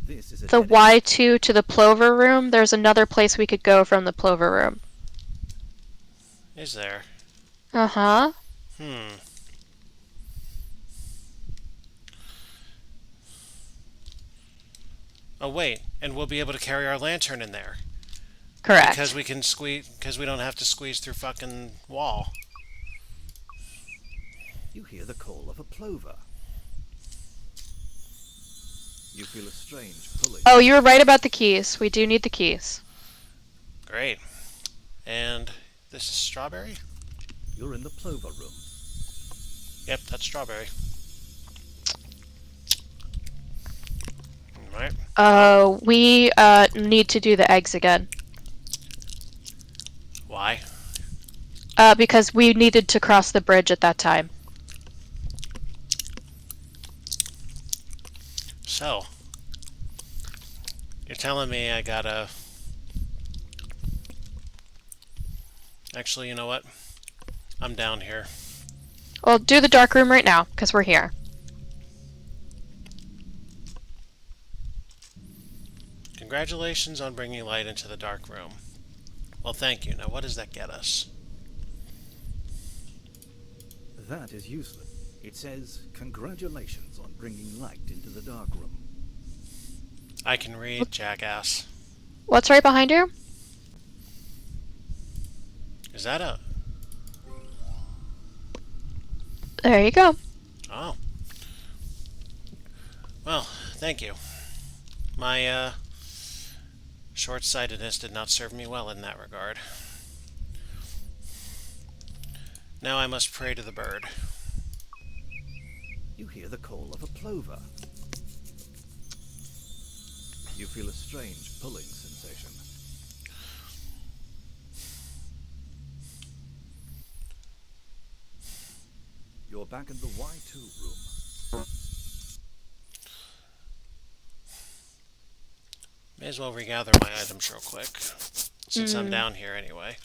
This is a the dead end. Y2 to the Plover Room, there's another place we could go from the Plover Room. Is there? Uh-huh. Hmm. Oh wait, and we'll be able to carry our lantern in there because Correct. we can squeeze because we don't have to squeeze through fucking wall. You hear the call of a plover. You feel a strange pulling Oh, you were right sensation. about the keys. We do need the keys. Great. And this is strawberry? You're in the plover room. Yep, that's strawberry. Alright. Well, We, need to do the eggs again. why? Because we needed to cross the bridge at that time. So, you're telling me I gotta. Actually, you know what? I'm down here. Well, do the dark room right now, because we're here. Congratulations on bringing light into the dark room. Well, thank you. Now, what does that get us? That is useless. It says, congratulations on bringing light into the dark room. I can read, jackass. What's right behind you? Is that a. There you go. Oh. Well, thank you. My, short sightedness did not serve me well in that regard. Now I must pray to the bird. You hear the call of a plover. You feel a strange pulling sensation. You're back in the Y2 room. May as well regather my items real quick, since I'm down here anyway.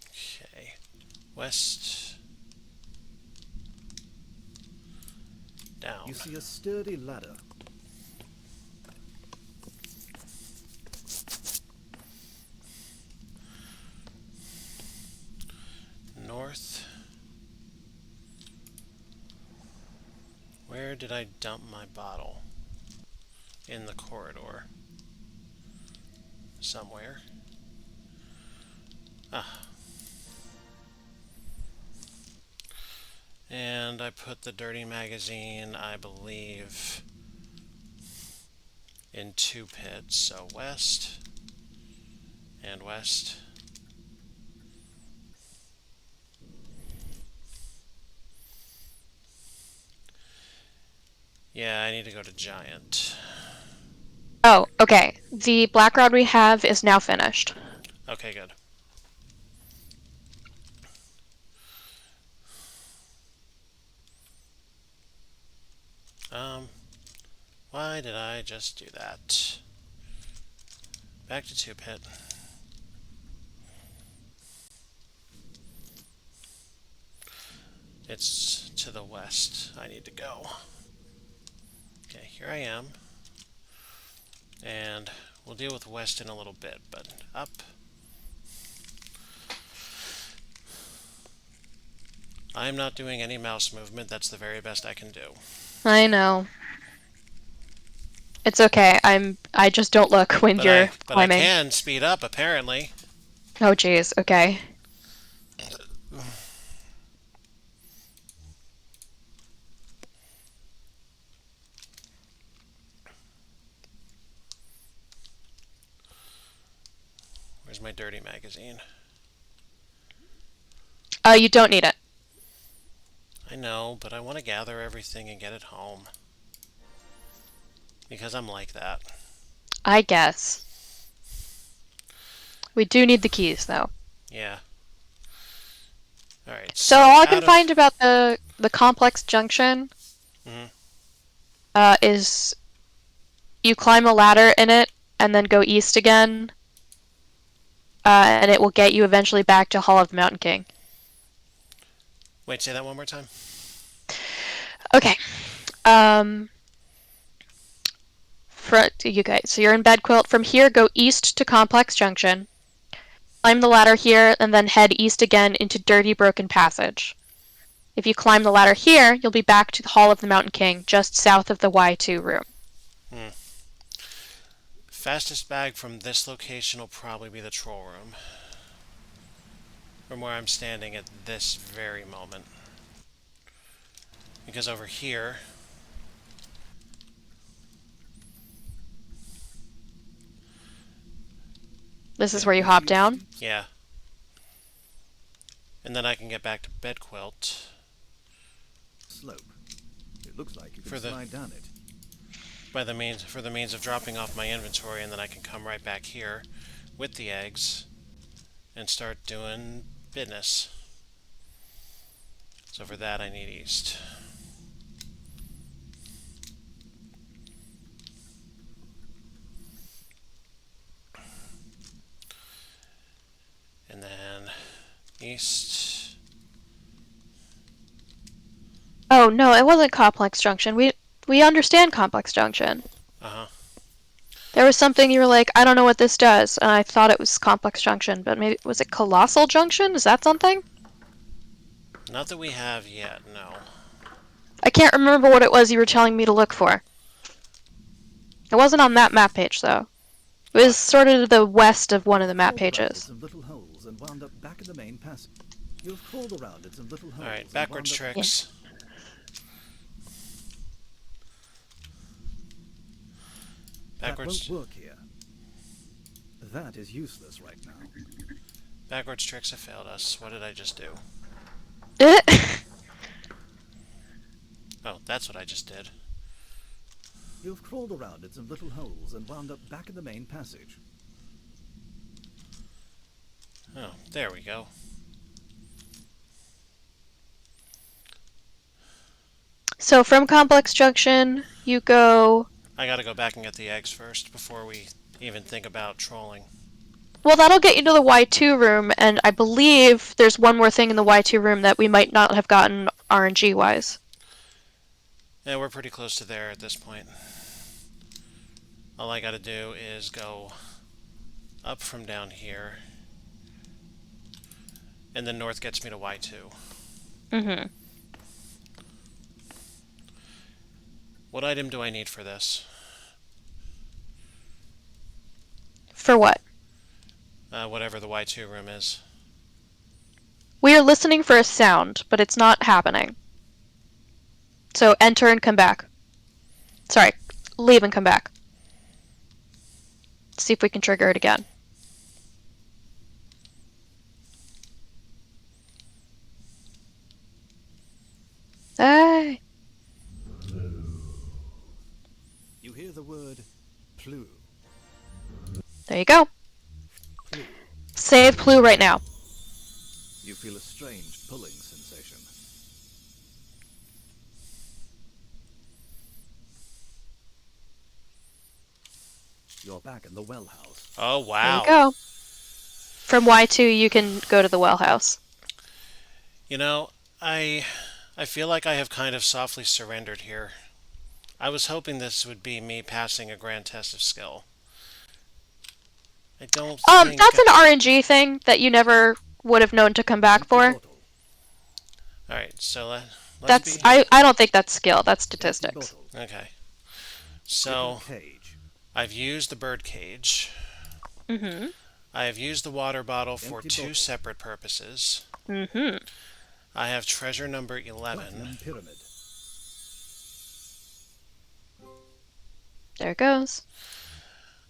Okay. West. Down. You see a sturdy ladder. North. Where did I dump my bottle? In the corridor. Somewhere. Ah. And I put the dirty magazine, I believe, in 2 pits. So west and west. Yeah, I need to go to Giant. Oh, okay. The black rod we have is now finished. Okay, good. Why did I just do that? Back to 2 pit. It's to the west I need to go. Okay, here I am. And we'll deal with west in a little bit, but up. I'm not doing any mouse movement. That's the very best I can do. I know. It's okay. I just don't look when But you're I climbing. can speed up apparently. Oh jeez, okay. Where's my dirty magazine? You don't need it. I know, but I want to gather everything and get it home. Because I'm like that. I guess. We do need the keys though. Yeah. Alright, So so all I can out of... find about the complex junction Mhm. is you climb a ladder in it and then go east again, and it will get you eventually back to Hall of the Mountain King. Wait, say that one more time. Okay. You guys, so you're in Bed Quilt. From here, go east to Complex Junction. Climb the ladder here, and then head east again into Dirty Broken Passage. If you climb the ladder here, you'll be back to the Hall of the Mountain King, just south of the Y2 room. Fastest bag from this location will probably be the troll room. From where I'm standing at this very moment. Because over here... This is Get where you into hop your down. steep Yeah. And then I can get back to Bed Quilt. slope. It looks like you can For the- slide down it. For the means of dropping off my inventory, and then I can come right back here with the eggs and start doing business. So for that I need east. And then east. Oh no, it wasn't Complex Junction. We understand Complex Junction. Uh-huh. There was something you were like, I don't know what this does, and I thought it was Complex Junction, but maybe was it Colossal Junction? Is that something? Not that we have yet, no. I can't remember what it was you were telling me to look for. It wasn't on that map page though. It was sort of to the west of one of the map Crawled around in pages. some little holes and wound up back in the main passage. You've crawled around in some little holes. Alright, and backwards wound up- tricks. That Backwards, won't work here. That is useless right now. backwards tricks have failed us. What did I just do? Oh, that's what I just did. You've crawled around in some little holes and wound up back in the main passage. Oh, there we go. So from Complex Junction, you go. I gotta go back and get the eggs first before we even think about trolling. Well, that'll get you to the Y2 room, and I believe there's one more thing in the Y2 room that we might not have gotten RNG wise. Yeah, we're pretty close to there at this point. All I gotta do is go up from down here. And then north gets me to Y2. Mm-hmm. What item do I need for this? For what? Whatever the Y2 room is. We are listening for a sound, but it's not happening. So enter and come back. Sorry, leave and come back. See if we can trigger it again. Hey. You hear the word "plu." There you go. Plu. Save clue right now. You feel a strange pulling sensation. You're back in the well house. Oh, There wow. you go. From Y2, you can go to the well house. You know, I feel like I have kind of softly surrendered here. I was hoping this would be me passing a grand test of skill. I don't think... That's an RNG thing that you never would have known to come back Empty for. bottle. Alright, so let's That's be... I don't think that's skill. That's Empty statistics. bottle. Okay. Little So, cage. I've used the bird cage. Mm-hmm. I have used the water bottle for Empty 2 bottle. separate purposes. Mm-hmm. I have treasure number 11. Platinum pyramid. There it goes.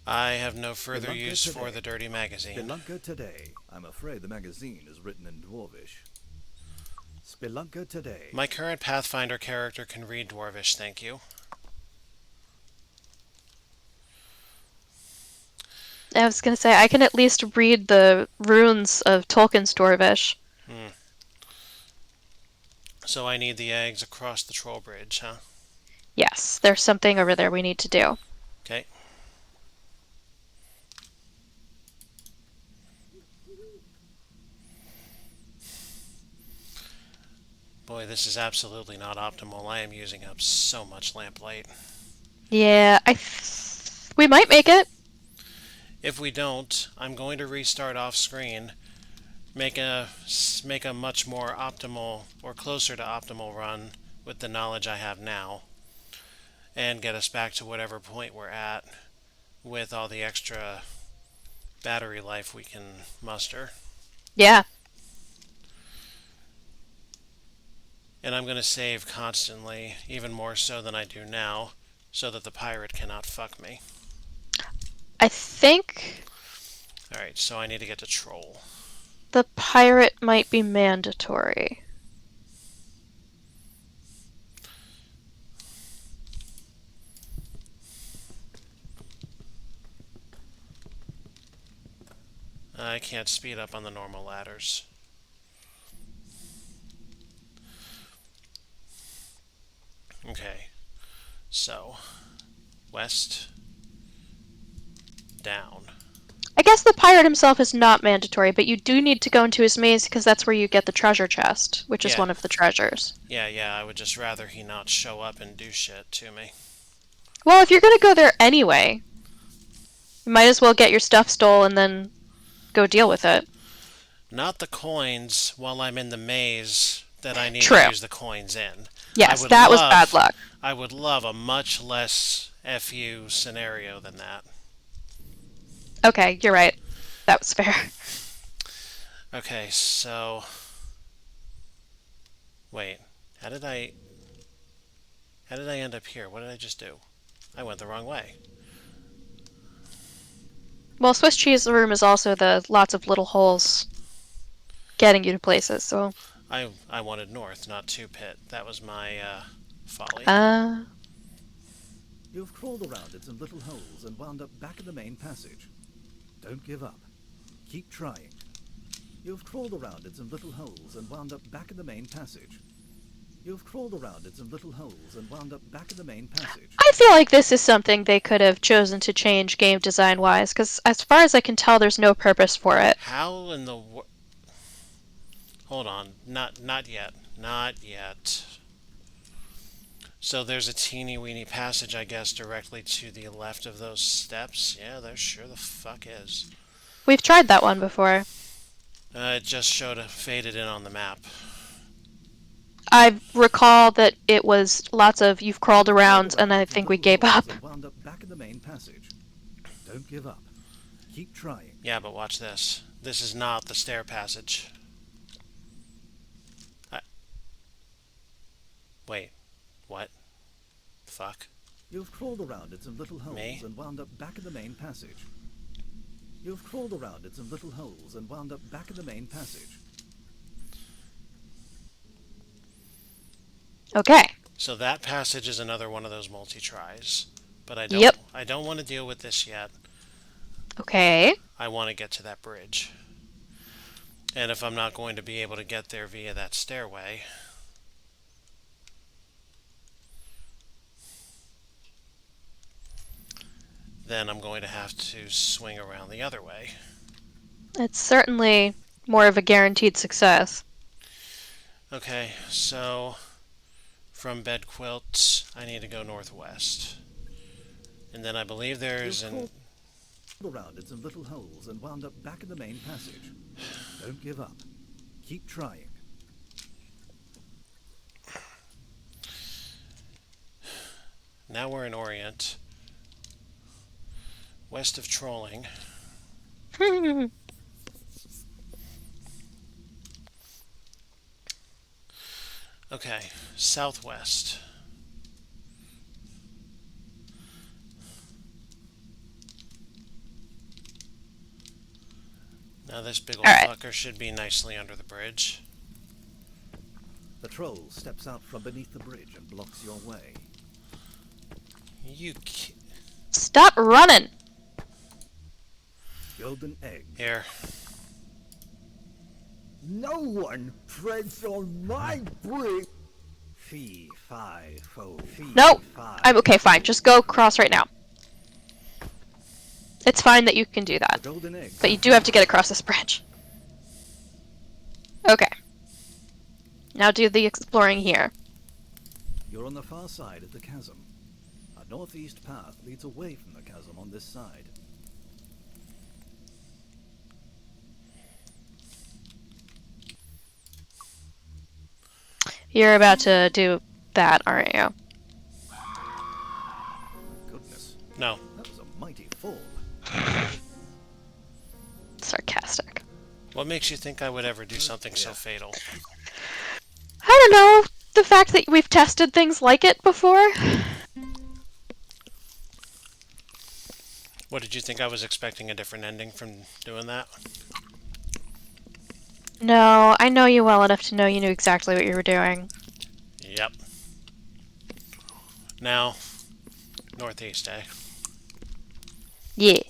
I have no further Spelunker use for today. the dirty magazine. Spelunker today. I'm afraid the magazine is written in Dwarvish. Spelunker today. My current Pathfinder character can read Dwarvish, thank you. I was gonna say I can at least read the runes of Tolkien's Dwarvish. So I need the eggs across the troll bridge, huh? Yes, there's something over there we need to do. Okay. Boy, this is absolutely not optimal. I am using up so much lamplight. Yeah, we might make it. If we don't, I'm going to restart off screen, make a much more optimal or closer to optimal run with the knowledge I have now, and get us back to whatever point we're at with all the extra battery life we can muster. Yeah. And I'm going to save constantly, even more so than I do now, so that the pirate cannot fuck me. I think Alright, so I need to get to troll. the pirate might be mandatory. I can't speed up on the normal ladders. Okay, so west, down. I guess the pirate himself is not mandatory, but you do need to go into his maze because that's where you get the treasure chest, which is Yeah. one of the treasures. Yeah, I would just rather he not show up and do shit to me. Well, if you're gonna go there anyway, you might as well get your stuff stole and then go deal with it. Not the coins while I'm in the maze that I need True. to use the coins in. Yes, would that was love- bad luck. I would love a much less FU scenario than that. Okay, you're right. That was fair. Okay, so... Wait, how did I end up here? What did I just do? I went the wrong way. Well, Swiss cheese room is also the lots of little holes getting you to places, so... I wanted north, not 2 pit. That was my folly. You've crawled around in some little holes and wound up back in the main passage. Don't give up. Keep trying. You've crawled around in some little holes and wound up back in the main passage. You've crawled around in some little holes and wound up back in the main passage. I feel like this is something they could have chosen to change game design-wise, because as far as I can tell, there's no purpose for it. How in the Hold on, not yet. Not yet. So there's a teeny weeny passage, I guess, directly to the left of those steps? Yeah, there sure the fuck is. We've tried that one before. It just faded in on the map. I recall that it was lots of you've crawled around, and I think we gave up. And wound up back in the main passage. Don't give up. Keep trying. Yeah, but watch this. This is not the stair passage. Wait, what? Fuck. You've crawled around in some little holes Me? and wound up back in the main passage. You've crawled around in some little holes and wound up back in the main passage. Okay. So that passage is another one of those multi-tries. But I don't want to deal with this yet. Okay. I want to get to that bridge. And if I'm not going to be able to get there via that stairway, then I'm going to have to swing around the other way. It's certainly more of a guaranteed success. Okay, so from bed quilts, I need to go northwest. And then I believe there's You've an... crawled around in some little holes and wound up back in the main passage. Don't give up. Keep trying. Now we're in Orient. West of Trolling. Okay, southwest. Now this big old All right. fucker should be nicely under the bridge. The troll steps out from beneath the bridge and blocks your way. You ki- Stop running! Golden egg. Here. No one treads on my bridge. Fee, fi, fo, fee, No! fi. I'm okay, fine. Just go cross right now. It's fine that you can do that. The golden egg. But you do have to get across this bridge. Okay. Now do the exploring here. You're on the far side of the chasm. A northeast path leads away from the chasm on this side. You're about to do that, aren't you? Goodness, No. that was a mighty fall. Sarcastic. What makes you think I would ever do something so Yeah. fatal? I don't know. The fact that we've tested things like it before. What, did you think I was expecting a different ending from doing that? No, I know you well enough to know you knew exactly what you were doing. Yep. Now, northeast, eh? Yeah.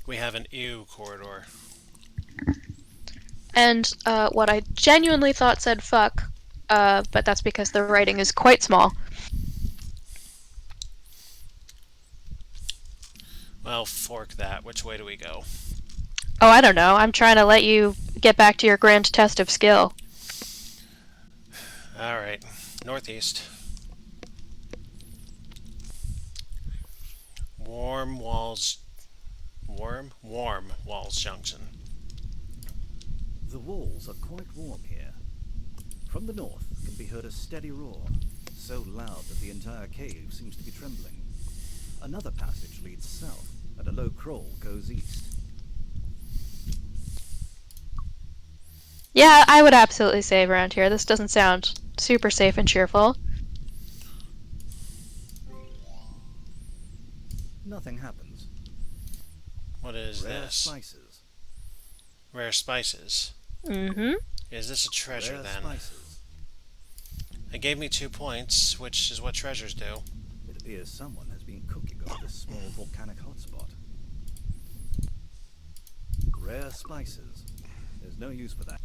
We have an ew corridor. And what I genuinely thought said fuck, but that's because the writing is quite small. Well, fork that. Which way do we go? Oh, I don't know. I'm trying to let you get back to your grand test of skill. Alright. Northeast. Warm Walls Junction. The walls are quite warm here. From the north can be heard a steady roar, so loud that the entire cave seems to be trembling. Another passage leads south, and a low crawl goes east. Yeah, I would absolutely save around here. This doesn't sound super safe and cheerful. Nothing happens. What is Rare this? spices. Rare spices. Mm-hmm. Is this a treasure Rare then? spices. It gave me 2 points, which is what treasures do. It appears someone has been cooking on this small volcanic hotspot. Rare spices. There's no use for that.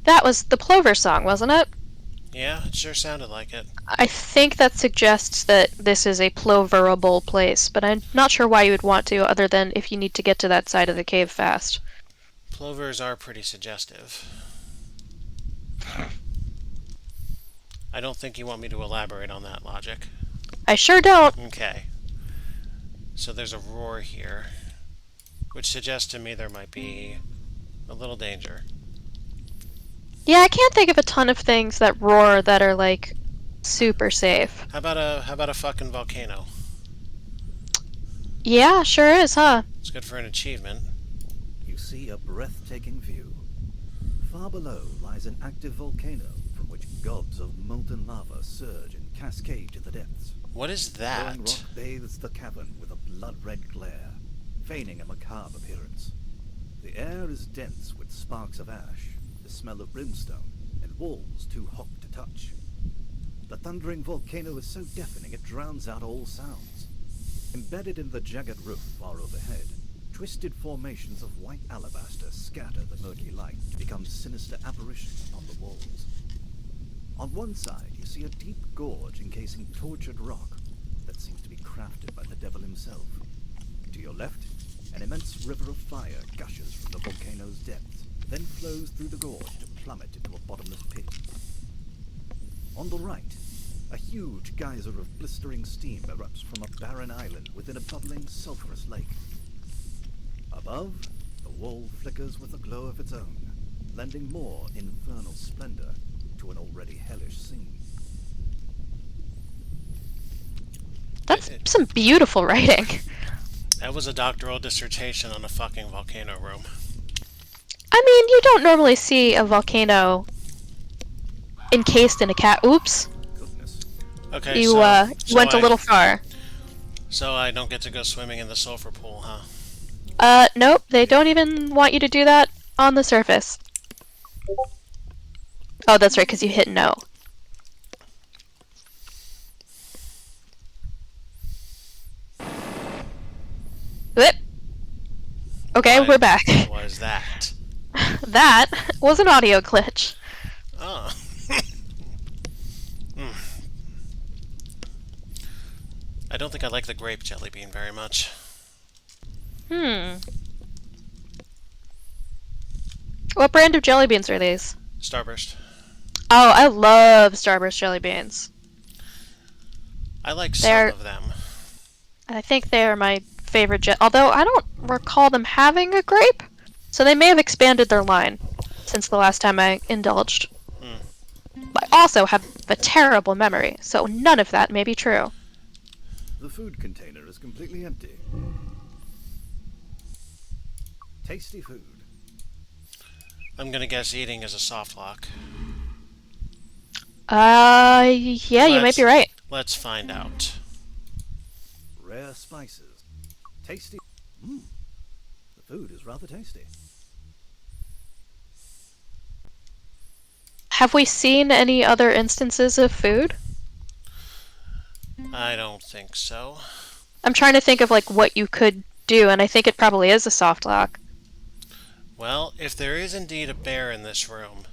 That was the Plover song, wasn't it? Yeah, it sure sounded like it. I think that suggests that this is a ploverable place, but I'm not sure why you would want to, other than if you need to get to that side of the cave fast. Plovers are pretty suggestive. I don't think you want me to elaborate on that logic. I sure don't. Okay. So there's a roar here, which suggests to me there might be a little danger. Yeah, I can't think of a ton of things that roar that are, like, super safe. How about a fucking volcano? Yeah, sure is, huh? It's good for an achievement. You see a breathtaking view. Far below lies an active volcano from which gobs of molten lava surge and cascade to the depths. What is Glowing that? rock bathes the cavern with a blood-red glare, feigning a macabre appearance. The air is dense with sparks of ash, the smell of brimstone, and walls too hot to touch. The thundering volcano is so deafening it drowns out all sounds. Embedded in the jagged roof far overhead, twisted formations of white alabaster scatter the murky light to become sinister apparitions upon the walls. On one side, you see a deep gorge encasing tortured rock that seems to be crafted by the devil himself. To your left, an immense river of fire gushes from the volcano's depths, then flows through the gorge to plummet into a bottomless pit. On the right, a huge geyser of blistering steam erupts from a barren island within a bubbling, sulphurous lake. Above, the wall flickers with a glow of its own. lending more infernal splendor to an already hellish scene. That's some beautiful writing. That was a doctoral dissertation on a fucking volcano room. I mean, you don't normally see a volcano encased in a cat. Oops. Goodness. Okay, You went a little far. So I don't get to go swimming in the sulfur pool, huh? Nope, they don't even want you to do that on the surface. Oh, that's right, because you hit no. Whip. Okay, Why we're back. was that? That was an audio glitch. Oh. I don't think I like the grape jelly bean very much. What brand of jelly beans are these? Starburst. Oh, I love Starburst jelly beans. I like some They're, of them. I think they are my favorite although I don't recall them having a grape, so they may have expanded their line since the last time I indulged. I also have a terrible memory, so none of that may be true. The food container is completely empty. Tasty food. I'm gonna guess eating is a soft lock. Yeah, you might be right. Let's find out. Rare spices. Tasty. The food is rather tasty. Have we seen any other instances of food? I don't think so. I'm trying to think of like what you could do, and I think it probably is a soft lock. Well, if there is indeed a bear in this room,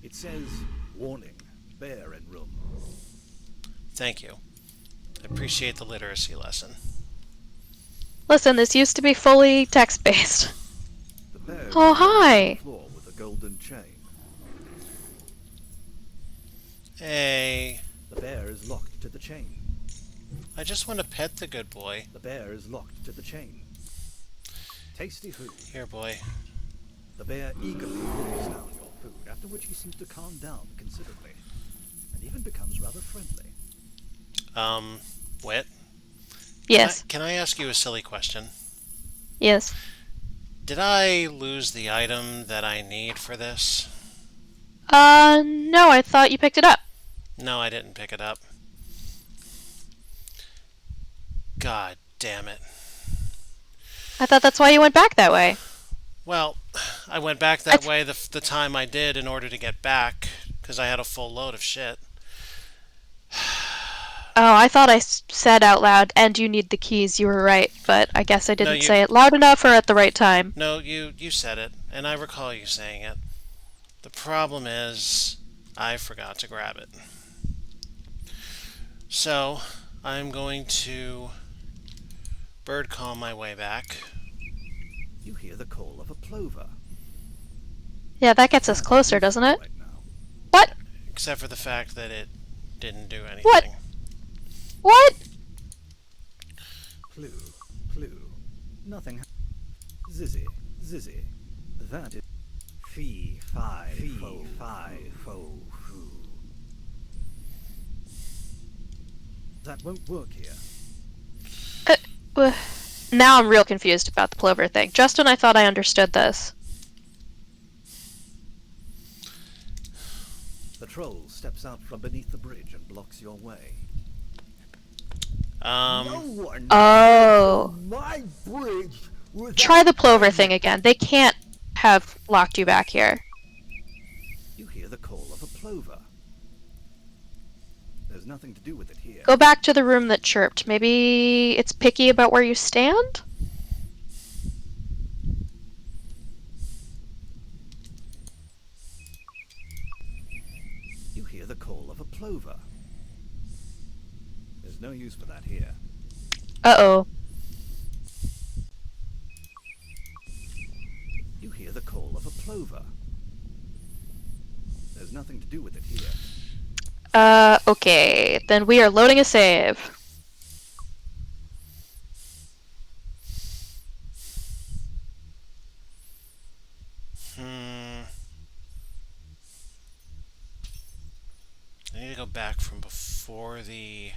It says, warning, bear in room. thank you. I appreciate the literacy lesson. Listen, this used to be fully text-based. The bear is Oh, on hi. the floor with a golden chain. Hey, The bear is locked to the chain. I just want to pet the good boy. The bear is locked to the chain. Tasty food. Here, boy. The bear eagerly wolfs down your food, after which he seems to calm down considerably, and even becomes rather friendly. Wit? Yes. Can I ask you a silly question? Yes. Did I lose the item that I need for this? No, I thought you picked it up. No, I didn't pick it up. God damn it. I thought that's why you went back that way. Well, I went back that way the time I did in order to get back, because I had a full load of shit. Oh, I thought I said out loud, and you need the keys. You were right, but I guess I didn't say it loud enough or at the right time. No, you said it, and I recall you saying it. The problem is, I forgot to grab it. So, I'm going to bird call my way back. You hear the call of a plover. Yeah, that gets us closer, doesn't it? Right now. What? Except for the fact that it didn't do anything. What? What? Clue. Nothing. Zizzy. That is fee, fi, fo, foo. That won't work here. Now I'm real confused about the plover thing. Just when I thought I understood this. The troll steps out from beneath the bridge and blocks your way. No one Oh. my bridge without Try the plover thing again. They can't have locked you back here. You hear the call of a plover. There's nothing to do with it here. Go back to the room that chirped. Maybe it's picky about where you stand? You hear the call of a plover. There's no use for that here. Uh-oh. You hear the call of a plover. There's nothing to do with it here. Okay. Then we are loading a save. back from before the...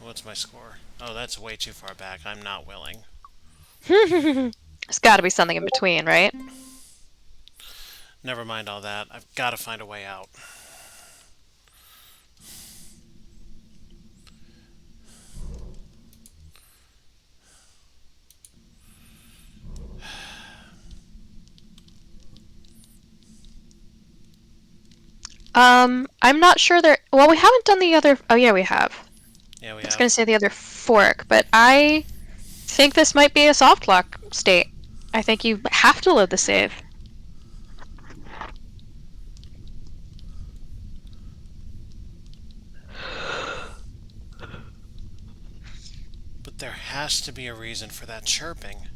What's my score? Oh, that's way too far back. I'm not willing. There's got to be something in between, right? Never mind all that. I've got to find a way out. I'm not sure there. Well, we haven't done the other. Oh, yeah, we have. Yeah, we I was have. gonna say the other fork, but I think this might be a soft lock state. I think you have to load the save. But there has to be a reason for that chirping.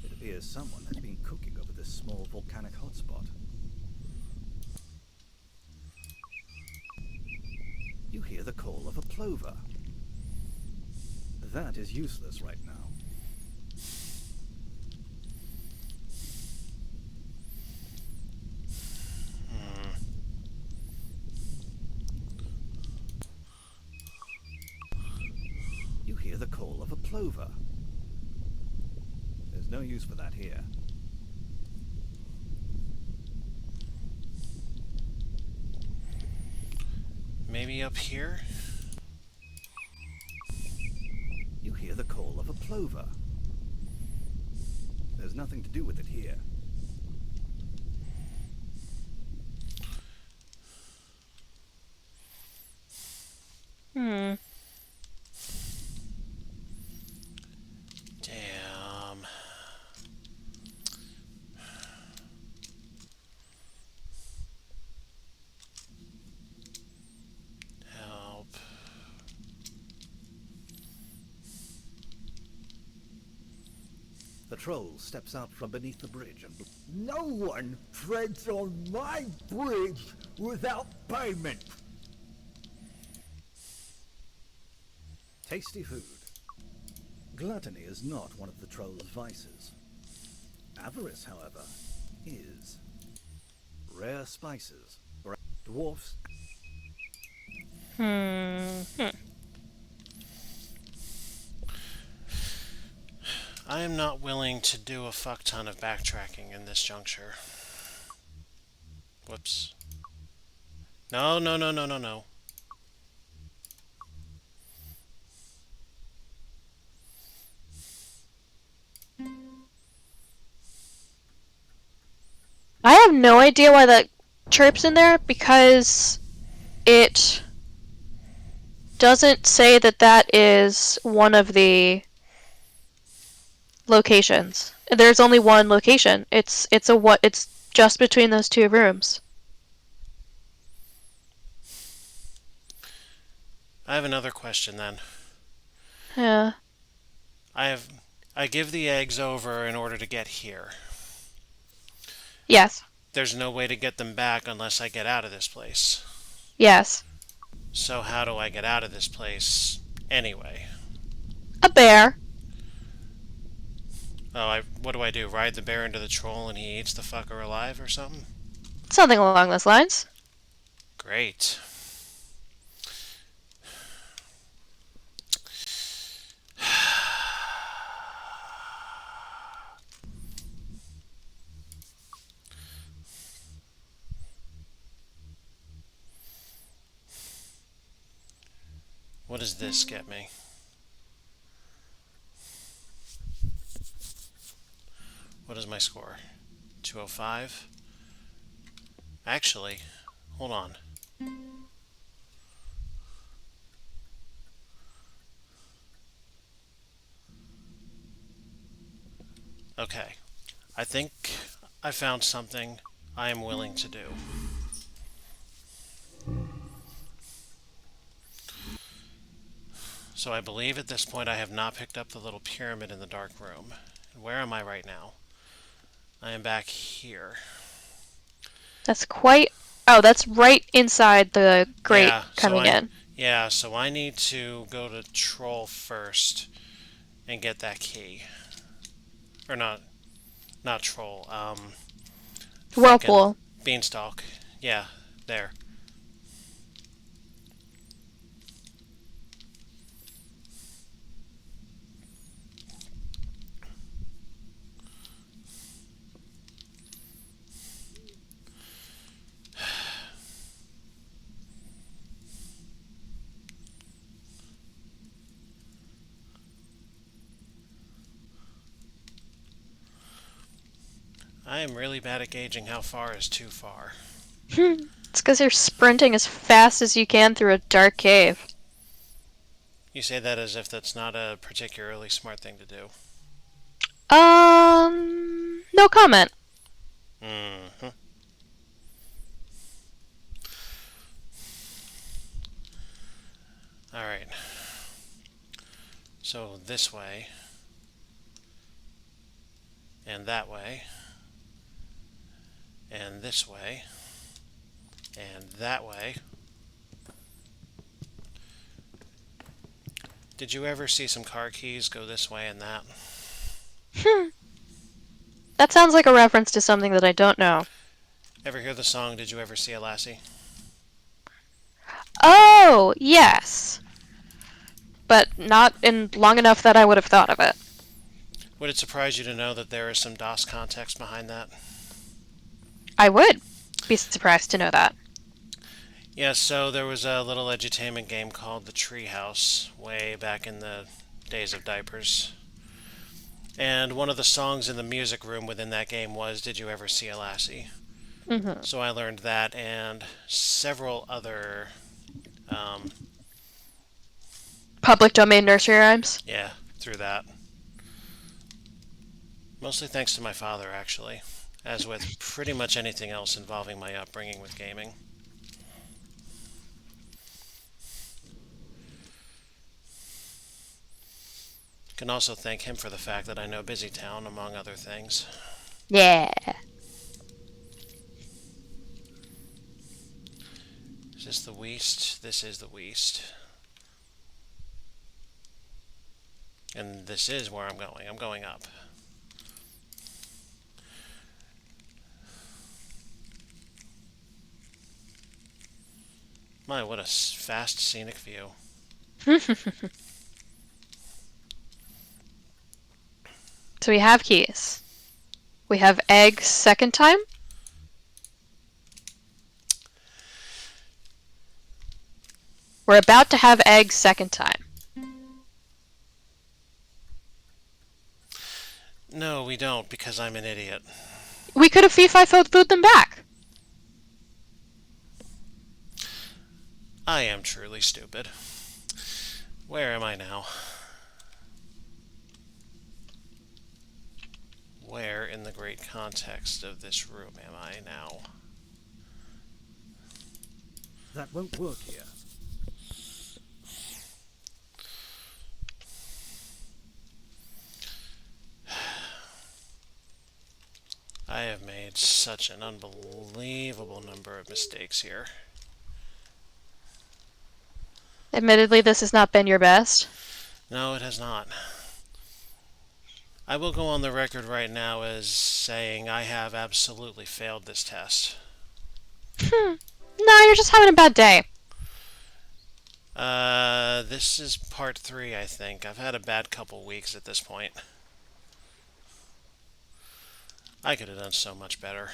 It appears someone has been cooking over this small volcanic hotspot. You hear the call of a plover. That is useless right now. You hear the call of a plover. There's no use for that here. Maybe up here? You hear the call of a plover. There's nothing to do with it here. Hmm. Damn. Help. The troll steps out from beneath the bridge and... No one treads on my bridge without payment. Tasty food. Gluttony is not one of the troll's vices. Avarice, however, is. Rare spices, dwarfs... I am not willing to do a fuck ton of backtracking in this juncture. Whoops. No, no, no, no, no, no. I have no idea why that chirps in there because it doesn't say that that is one of the locations. There's only one location. It's just between those two rooms. I have another question then. Yeah. I give the eggs over in order to get here. Yes. There's no way to get them back unless I get out of this place. Yes. So how do I get out of this place anyway? A bear. Oh, what do I do? Ride the bear into the troll and he eats the fucker alive or something? Something along those lines. Great. What does this get me? What is my score? 205? Actually, hold on. Okay. I think I found something I am willing to do. So I believe at this point I have not picked up the little pyramid in the dark room. And where am I right now? I am back here. That's quite. Oh, that's right inside the grate Yeah, so coming I in. yeah, so I need to go to Troll first and get that key. Or not Troll. Fucking Whirlpool. Beanstalk. Yeah, there. I am really bad at gauging how far is too far. It's because you're sprinting as fast as you can through a dark cave. You say that as if that's not a particularly smart thing to do. No comment. Mm-hmm. Alright. So this way. And that way. And this way. And that way. Did you ever see some car keys go this way and that? That sounds like a reference to something that I don't know. Ever hear the song Did You Ever See a Lassie? Oh, yes. But not in long enough that I would have thought of it. Would it surprise you to know that there is some DOS context behind that? I would be surprised to know that. Yeah, so there was a little edutainment game called The Treehouse way back in the days of diapers. And one of the songs in the music room within that game was Did You Ever See a Lassie? Mm-hmm. So I learned that and several other, um, Public domain nursery rhymes. yeah, through that. Mostly thanks to my father, actually, as with pretty much anything else involving my upbringing with gaming. Can also thank him for the fact that I know Busy Town, among other things. Yeah. Is this the West? This is the West. And this is where I'm going. I'm going up. My, what a fast scenic view. So we have keys. We have egg second time. We're about to have egg second time. No, we don't, because I'm an idiot. We could have fee-fi-food them back. I am truly stupid. Where am I now? Where in the great context of this room am I now? That won't work here. I have made such an unbelievable number of mistakes here. Admittedly, this has not been your best. No, it has not. I will go on the record right now as saying I have absolutely failed this test. No, you're just having a bad day. This is part 3, I think. I've had a bad couple weeks at this point. I could have done so much better.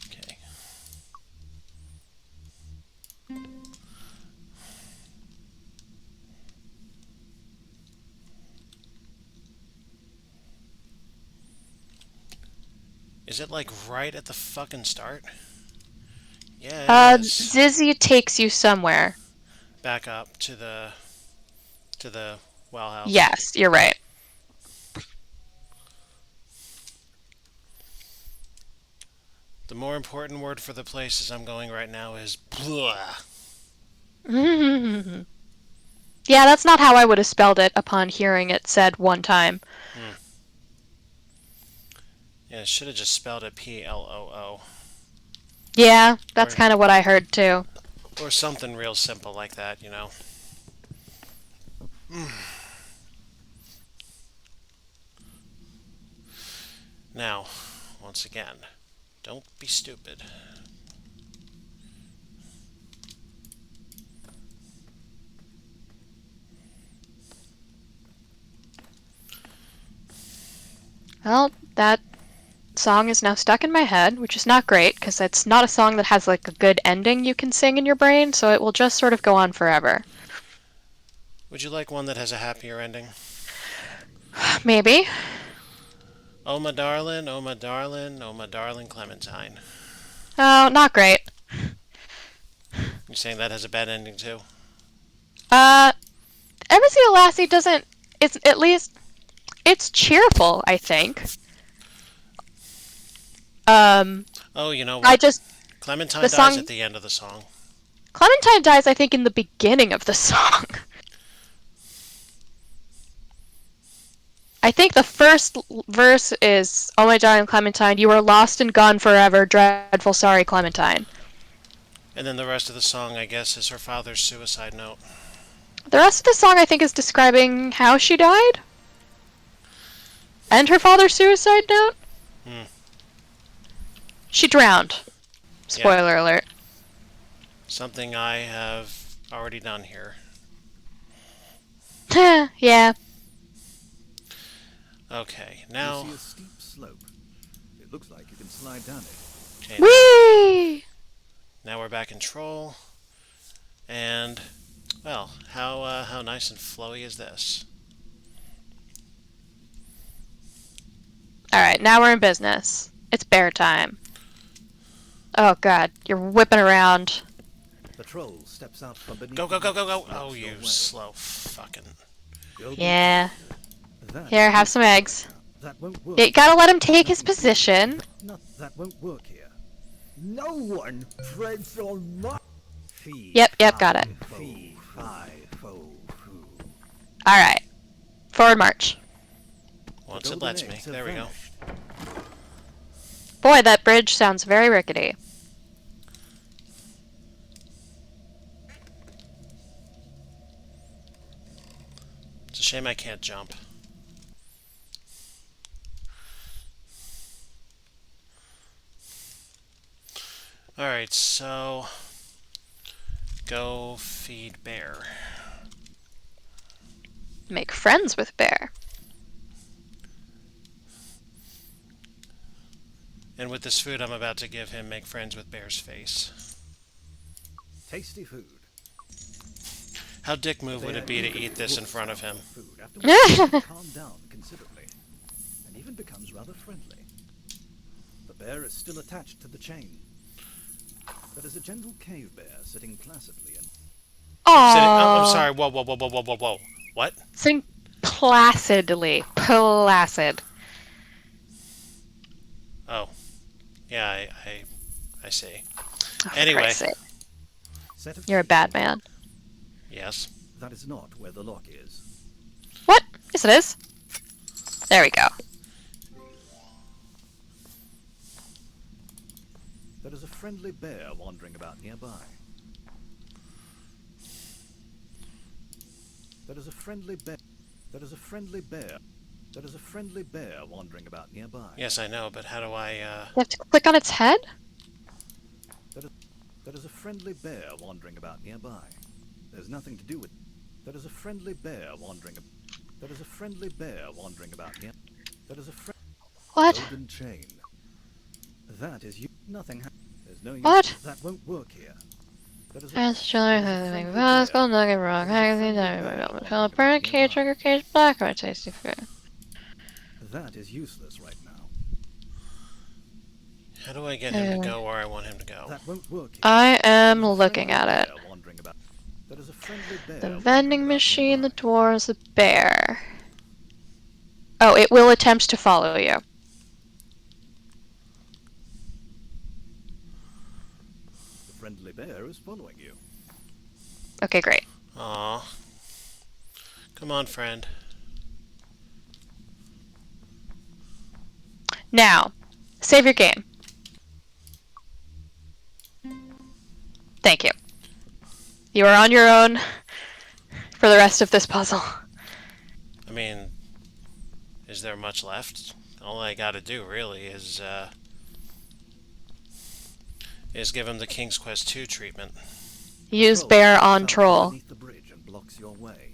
Okay. Is it like right at the fucking start? Yeah, it is. Zizzy takes you somewhere. Back up to the well house. Yes, you're right. The more important word for the places I'm going right now is blah. Yeah, that's not how I would have spelled it upon hearing it said one time. Hmm. Yeah, I should have just spelled it P-L-O-O. Yeah, that's Or, kind of what I heard too. or something real simple like that, Now, once again, don't be stupid. Well, that song is now stuck in my head, which is not great because it's not a song that has like a good ending you can sing in your brain, so it will just sort of go on forever. Would you like one that has a happier ending? Maybe. Oh my darling, oh my darling, oh my darling Clementine. Oh, not great. You saying that has a bad ending too? Uh, Ever See a Lassie doesn't. It's at least it's cheerful. I think. Um, Oh, you know I what? just the Clementine dies song at the end of the song. Clementine dies. I think in the beginning of the song. I think the first verse is, "Oh my darling Clementine, you are lost and gone forever, dreadful sorry Clementine." And then the rest of the song, I guess, is her father's suicide note. The rest of the song, I think, is describing how she died and her father's suicide note. Hmm. She drowned. Yeah, Spoiler alert. something I have already done here. Yeah. Okay, You now, see a steep slope. It looks like you can slide down it. okay, Whee! now we're back in Troll, and well, how nice and flowy is this? Alright, now we're in business. It's bear time. Oh god, you're whipping around. The troll steps out from beneath Go, the go, go, go, rocks go! and Oh, looks your you way. slow fucking. Go be Yeah. careful. That Here, is have some useless right eggs. now. That won't work. You gotta let him take his Nothing to do with it. position. That won't work here. No one treads on my... Fee, Yep, got it. fi, fee, fi, fo, foo. Alright. Forward march. The Once it golden lets me. eggs have There we go. vanished. Boy, that bridge sounds very rickety. It's a shame I can't jump. Alright, so go feed bear. Make friends with bear. And with this food I'm about to give him, make friends with bear's face. Tasty food. How dick move would Bear it be to eagerly eat this in looks front of down him? on food, after which he calms down considerably, and even becomes rather friendly. The bear is still attached to the chain. There is a gentle cave bear sitting placidly and I'm Aww. sorry. Whoa, whoa, whoa, whoa, whoa, whoa, whoa. What? Sing placidly. Placid. Oh, yeah, I see. Oh, for Anyway, Christ's sake. set of You're a keys. bad man. yes. That is not where the lock is. What? Yes, it is. There we go. There is a friendly bear wandering about nearby. There is a friendly bear. There is a friendly bear. There is a friendly bear wandering about nearby. Yes, I know, but how do I, You have to click on its head? There is a friendly bear wandering about nearby. There's nothing to do with. There is a friendly bear wandering. There is a friendly bear wandering about near. There is a What? golden chain. That is you. Nothing. There's no use. What? That won't work here. There is a. That's children There is a having friendly Vasco, bear. nugget rock, There is a magazine, friendly diamond, bear milk, wandering burn, about cage, nearby. sugar, cage, black, or tasty food. That is useless right now. how do I get him to go where I want him to go? That won't work here. I am There is a looking friendly at it. bear wandering about. There is a friendly bear The wandering vending about machine, the nearby. dwarves, the bear. Oh, it will attempt to follow you. The friendly bear is following you. Okay, great. Aw. Come on, friend. Now, save your game. Thank you. You are on your own for the rest of this puzzle. I mean, is there much left? All I gotta do, really, is give him the King's Quest 2 treatment. Use Troll bear on comes troll. underneath the bridge and blocks your way.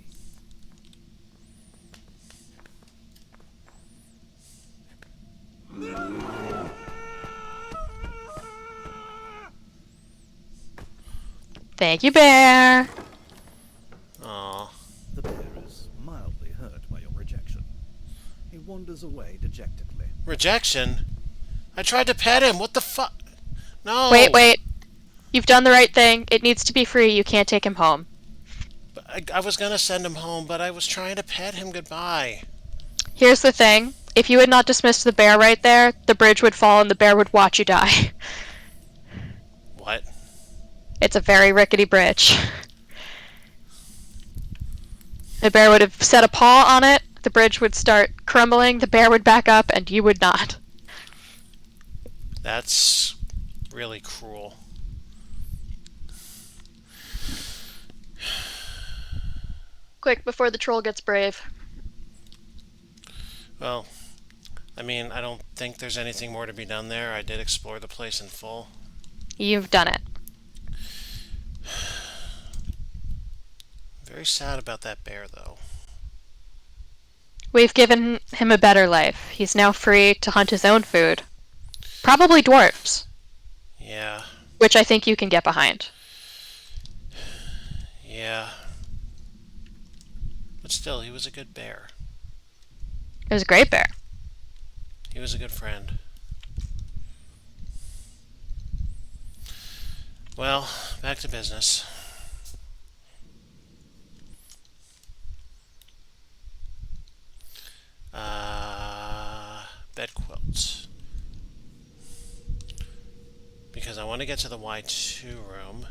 Thank you, bear. Aw. The bear is mildly hurt by your rejection. He wanders away dejectedly. Rejection? I tried to pet him. What the fuck? No. Wait. You've done the right thing. It needs to be free. You can't take him home. I was gonna send him home, but I was trying to pet him goodbye. Here's the thing. If you had not dismissed the bear right there, the bridge would fall and the bear would watch you die. What? It's a very rickety bridge. The bear would have set a paw on it, the bridge would start crumbling, the bear would back up, and you would not. That's really cruel. Quick, before the troll gets brave. Well, I mean, I don't think there's anything more to be done there. I did explore the place in full. You've done it. Very sad about that bear, though. We've given him a better life. He's now free to hunt his own food. Probably dwarves, Yeah. which I think you can get behind. Yeah. But still, he was a good bear. It was a great bear. He was a good friend. Well, back to business. Bed quilts. Because I want to get to the Y2 room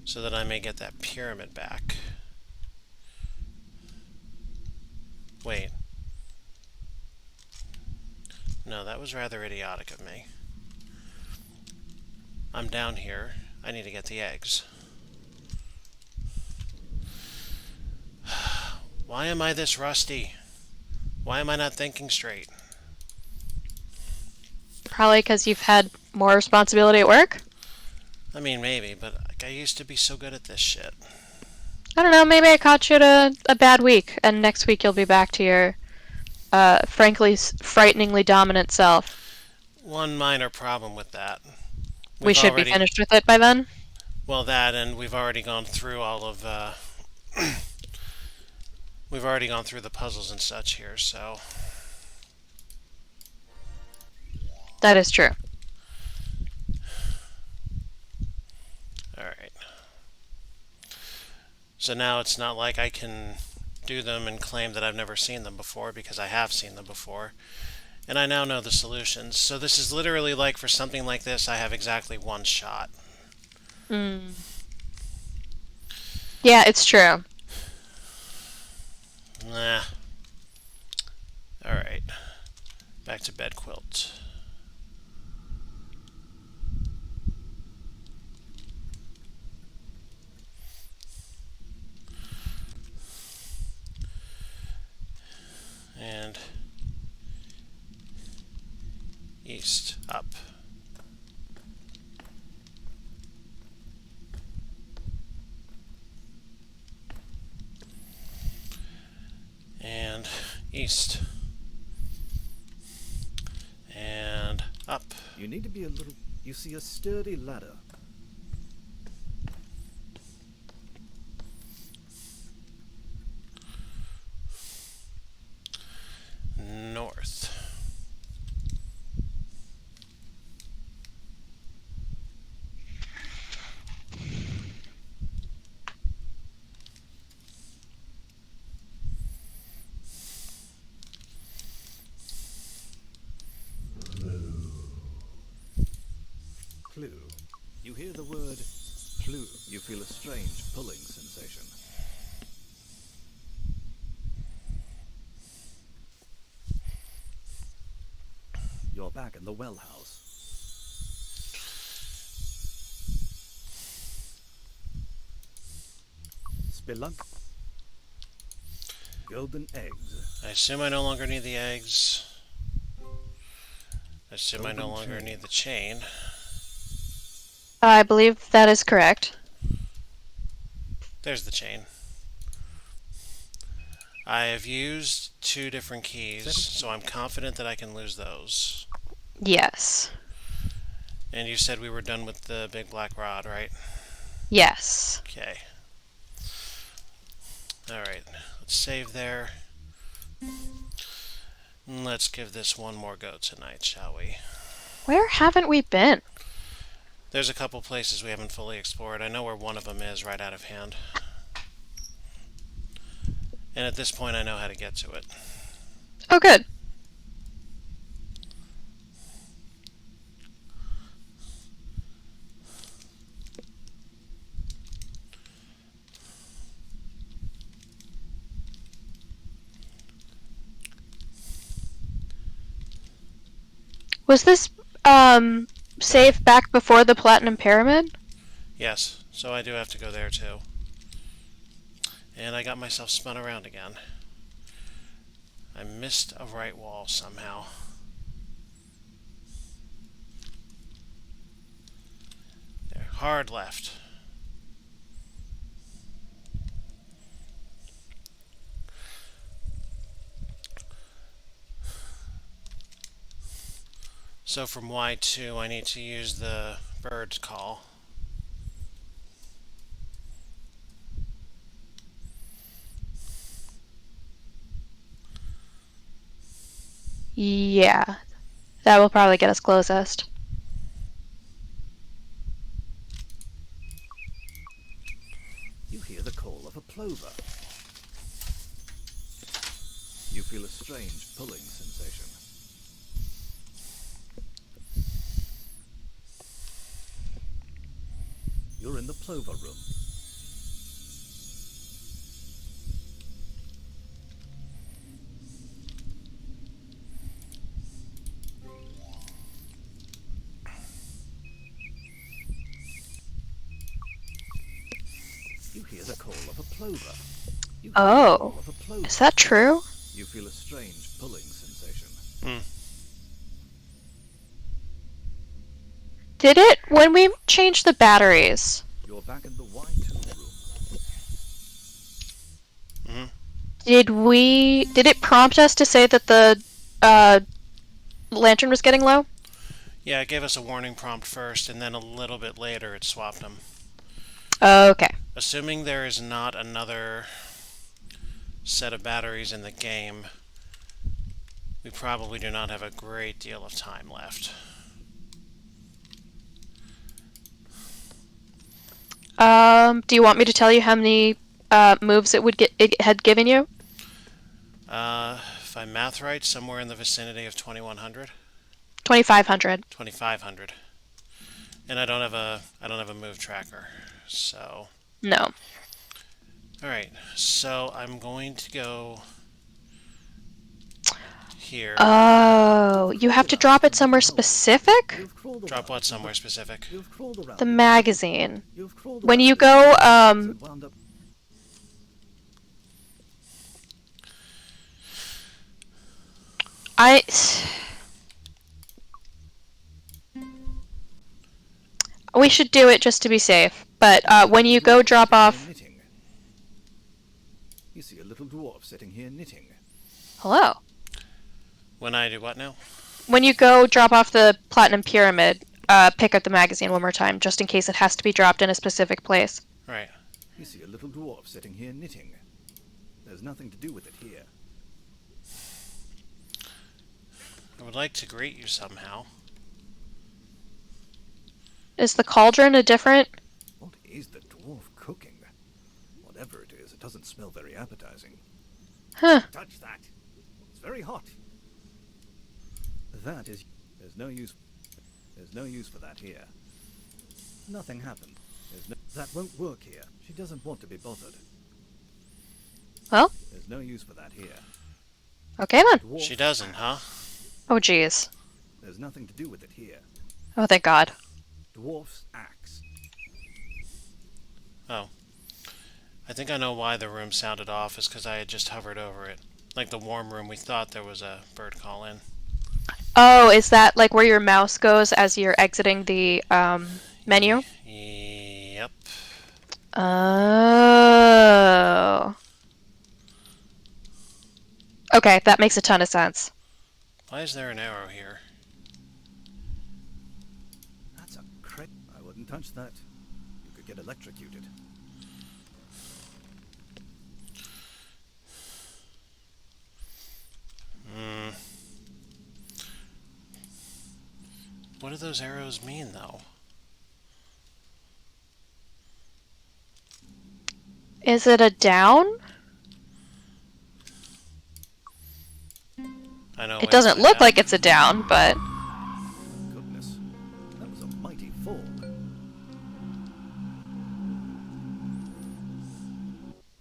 so that I may get that pyramid back. Wait. No, that was rather idiotic of me. I'm down here. I need to get the eggs. Why am I this rusty? Why am I not thinking straight? Probably because you've had more responsibility at work? I mean, maybe, but I used to be so good at this shit. I don't know, maybe I caught you at a bad week, and next week you'll be back to your, frankly, frighteningly dominant self. One minor problem with that. We should be finished with it by then? Well, that, and we've already gone through all of, we've already gone through the puzzles and such here, so... That is true. Alright. So now it's not like I can do them and claim that I've never seen them before, because I have seen them before. And I now know the solutions. So this is literally like, for something like this, I have exactly one shot. Mm. Yeah, it's true. Nah. Alright. Back to bed quilt. And east, up. And east. And up. You need to be a little... You see a sturdy ladder. North. Clue. You hear the word clue. You feel a strange pulling sensation. back in the well house. Spelunk. Golden eggs. I assume I no longer need the eggs. I assume I no Golden longer chain. need the chain. I believe that is correct. There's the chain. I have used 2 different keys, so I'm confident that I can lose those. Yes. And you said we were done with the big black rod, right? Yes. Okay. Alright, let's save there. And let's give this one more go tonight, shall we? Where haven't we been? There's a couple places we haven't fully explored. I know where one of them is right out of hand. And at this point I know how to get to it. Oh, good. Was this, save back before the Platinum Pyramid? Yes, so I do have to go there too. And I got myself spun around again. I missed a right wall somehow. There, hard left. So from Y2 I need to use the bird call. Yeah. That will probably get us closest. You hear the call of a plover. You feel a strange pulling sensation. You're in the plover room. You hear the call of a plover. You hear the Oh. call of a plover. Is that true? You feel a strange pulling sensation. Did it, when we changed the batteries, You're back in the Y2 room. did it prompt us to say that the, lantern was getting low? Yeah, it gave us a warning prompt first, and then a little bit later it swapped them. Okay. Assuming there is not another set of batteries in the game, we probably do not have a great deal of time left. Do you want me to tell you how many, moves it had given you? If I math right, somewhere in the vicinity of 2100, 2,500. 2500. And I don't have a move tracker. So, No. all right. So, I'm going to go here. Oh, you have to drop it somewhere specific? You've crawled Drop around what in the- somewhere specific? You've crawled around The in the- magazine. You've crawled When around you in go, the and wound up. We should do it just to be safe. But when you go drop Sitting here off... knitting. You see a little dwarf sitting here knitting. Hello. When I do what now? When you go drop off the Platinum Pyramid, pick up the magazine one more time, just in case it has to be dropped in a specific place. Right. You see a little dwarf sitting here knitting. There's nothing to do with it here. I would like to greet you somehow. Is the cauldron a different... What is the dwarf cooking? Whatever it is, it doesn't smell very appetizing. Huh. Touch that. It's very hot. That is... There's no use for that here. Nothing happened. That won't work here. She doesn't want to be bothered. Well, There's no use for that here. okay then. Dwarf She doesn't, huh? Oh, jeez. There's nothing to do with it here. Oh, thank God. Dwarf's axe. Oh. I think I know why the room sounded off, is because I had just hovered over it. Like the warm room, we thought there was a bird call in. Oh, is that like where your mouse goes as you're exiting the menu? Yep. Oh. Okay, that makes a ton of sense. Why is there an arrow here? That's a crate. I wouldn't touch that. You could get electrocuted. What do those arrows mean, though? Is it a down? I know It ways doesn't to look down. like it's a down, but Goodness. That was a mighty fall.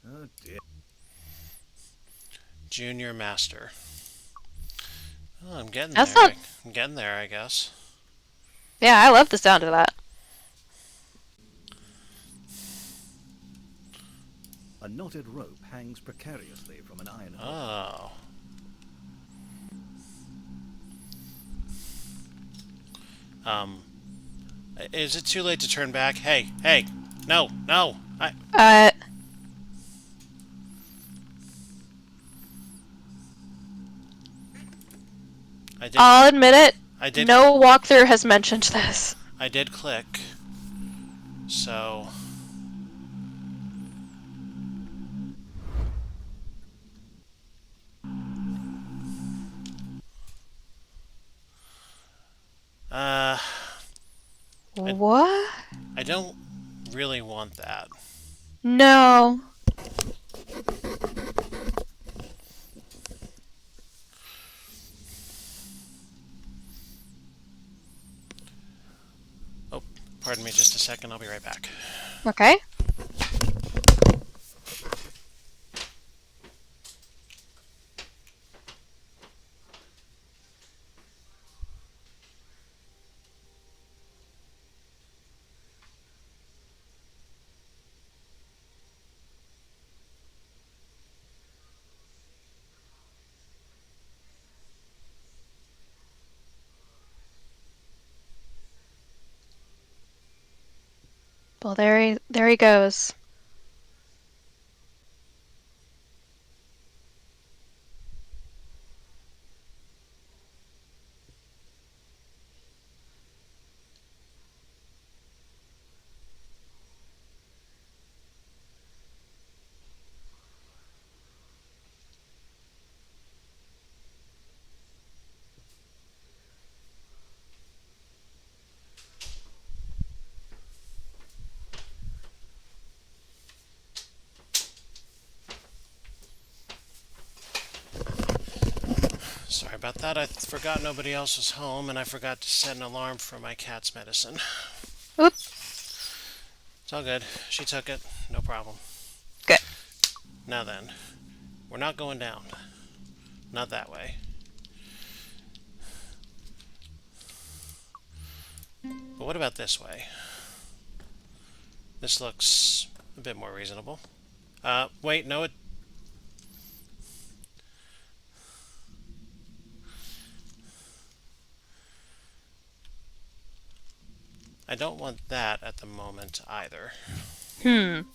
Oh dear. Junior Master. Oh, I'm getting that's there. not. I'm getting there, I guess. Yeah, I love the sound of that. A knotted rope hangs precariously from an iron hook. Oh. Is it too late to turn back? Hey, hey, no, no. Uh, I did. I'll admit it. I did. No walkthrough has mentioned this. I did click. So. Uh, What? I don't really want that. No. Oh, pardon me just a second. I'll be right back. Okay. Well, there he goes. Sorry about that. I forgot nobody else was home, and I forgot to set an alarm for my cat's medicine. Oops. It's all good. She took it. No problem. Good. Now then, we're not going down. Not that way. But what about this way? This looks a bit more reasonable. Wait, no, it... I don't want that at the moment either. But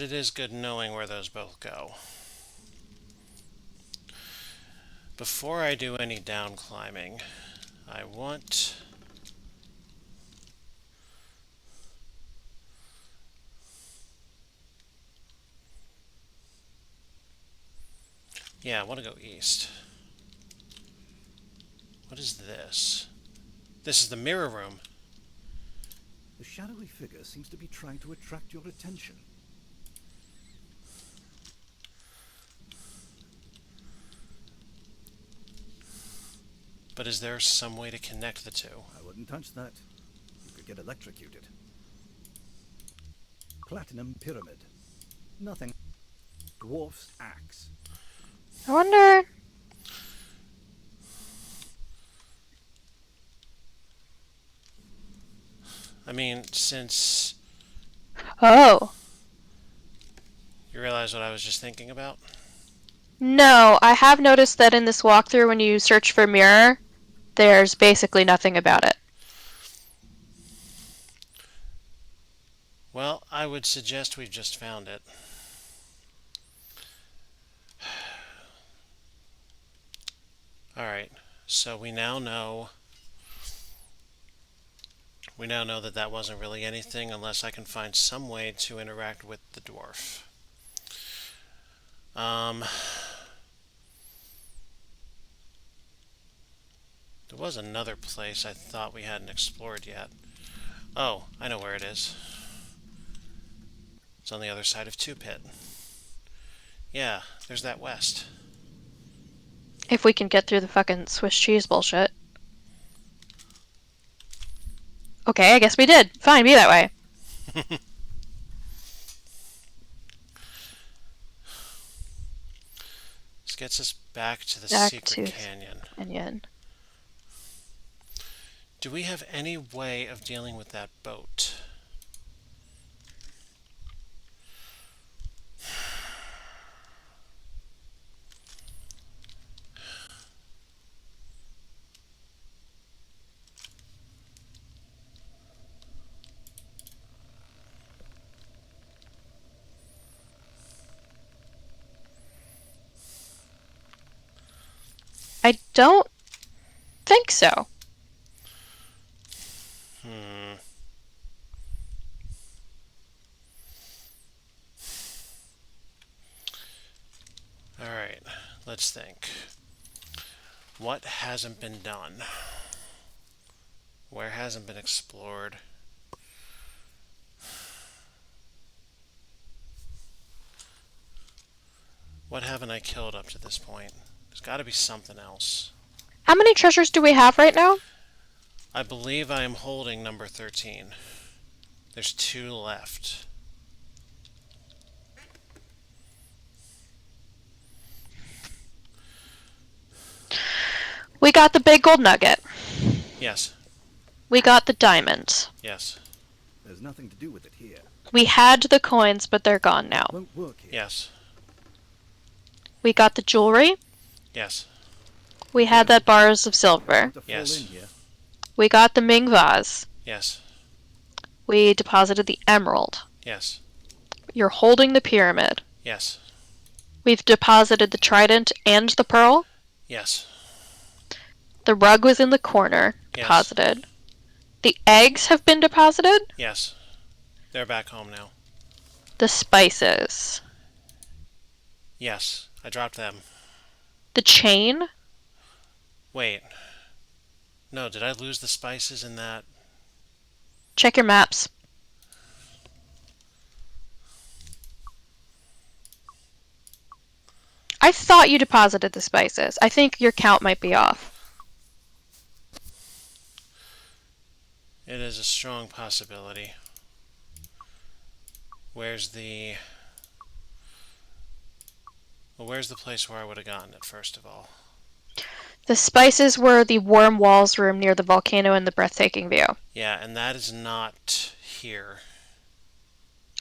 it is good knowing where those both go. Before I do any down climbing, I want... Yeah, I want to go east. What is this? This is the mirror room. The shadowy figure seems to be trying to attract your attention. But is there some way to connect the two? I wouldn't touch that. You could get electrocuted. Platinum pyramid. Nothing. Dwarf's axe. I wonder. I mean, since Oh. you realize what I was just thinking about? No, I have noticed that in this walkthrough, when you search for mirror, there's basically nothing about it. Well, I would suggest we've just found it. Alright, so we now know that that wasn't really anything unless I can find some way to interact with the dwarf. There was another place I thought we hadn't explored yet. Oh, I know where it is. It's on the other side of 2-Pit. Yeah, there's that west. If we can get through the fucking Swiss cheese bullshit. Okay, I guess we did. Fine, be that way. This gets us back to the Back secret to canyon. Canyon. Do we have any way of dealing with that boat? I don't think so. Hmm. Alright, let's think. What hasn't been done? Where hasn't been explored? What haven't I killed up to this point? There's got to be something else. How many treasures do we have right now? I believe I am holding number 13. There's 2 left. We got the big gold nugget. Yes, We got the diamond. yes, There's nothing to do with it here. We had the coins, but they're gone now. Won't work here. yes, We got the jewelry. yes, We had that bars of silver. To fall Yes. in here. We got the Ming vase. yes, We deposited the emerald. yes, You're holding the pyramid. yes, We've deposited the trident and the pearl. yes, The rug was in the corner, Yes. deposited. The eggs have been deposited. yes. They're back home now. The spices. Yes, I dropped them. The chain. Wait. No, did I lose the spices in that? Check your maps. I thought you deposited the spices. I think your count might be off. It is a strong possibility. Where's the... Well, where's the place where I would have gotten it, first of all? The spices were the warm walls room near the volcano and the breathtaking view. Yeah, and that is not here.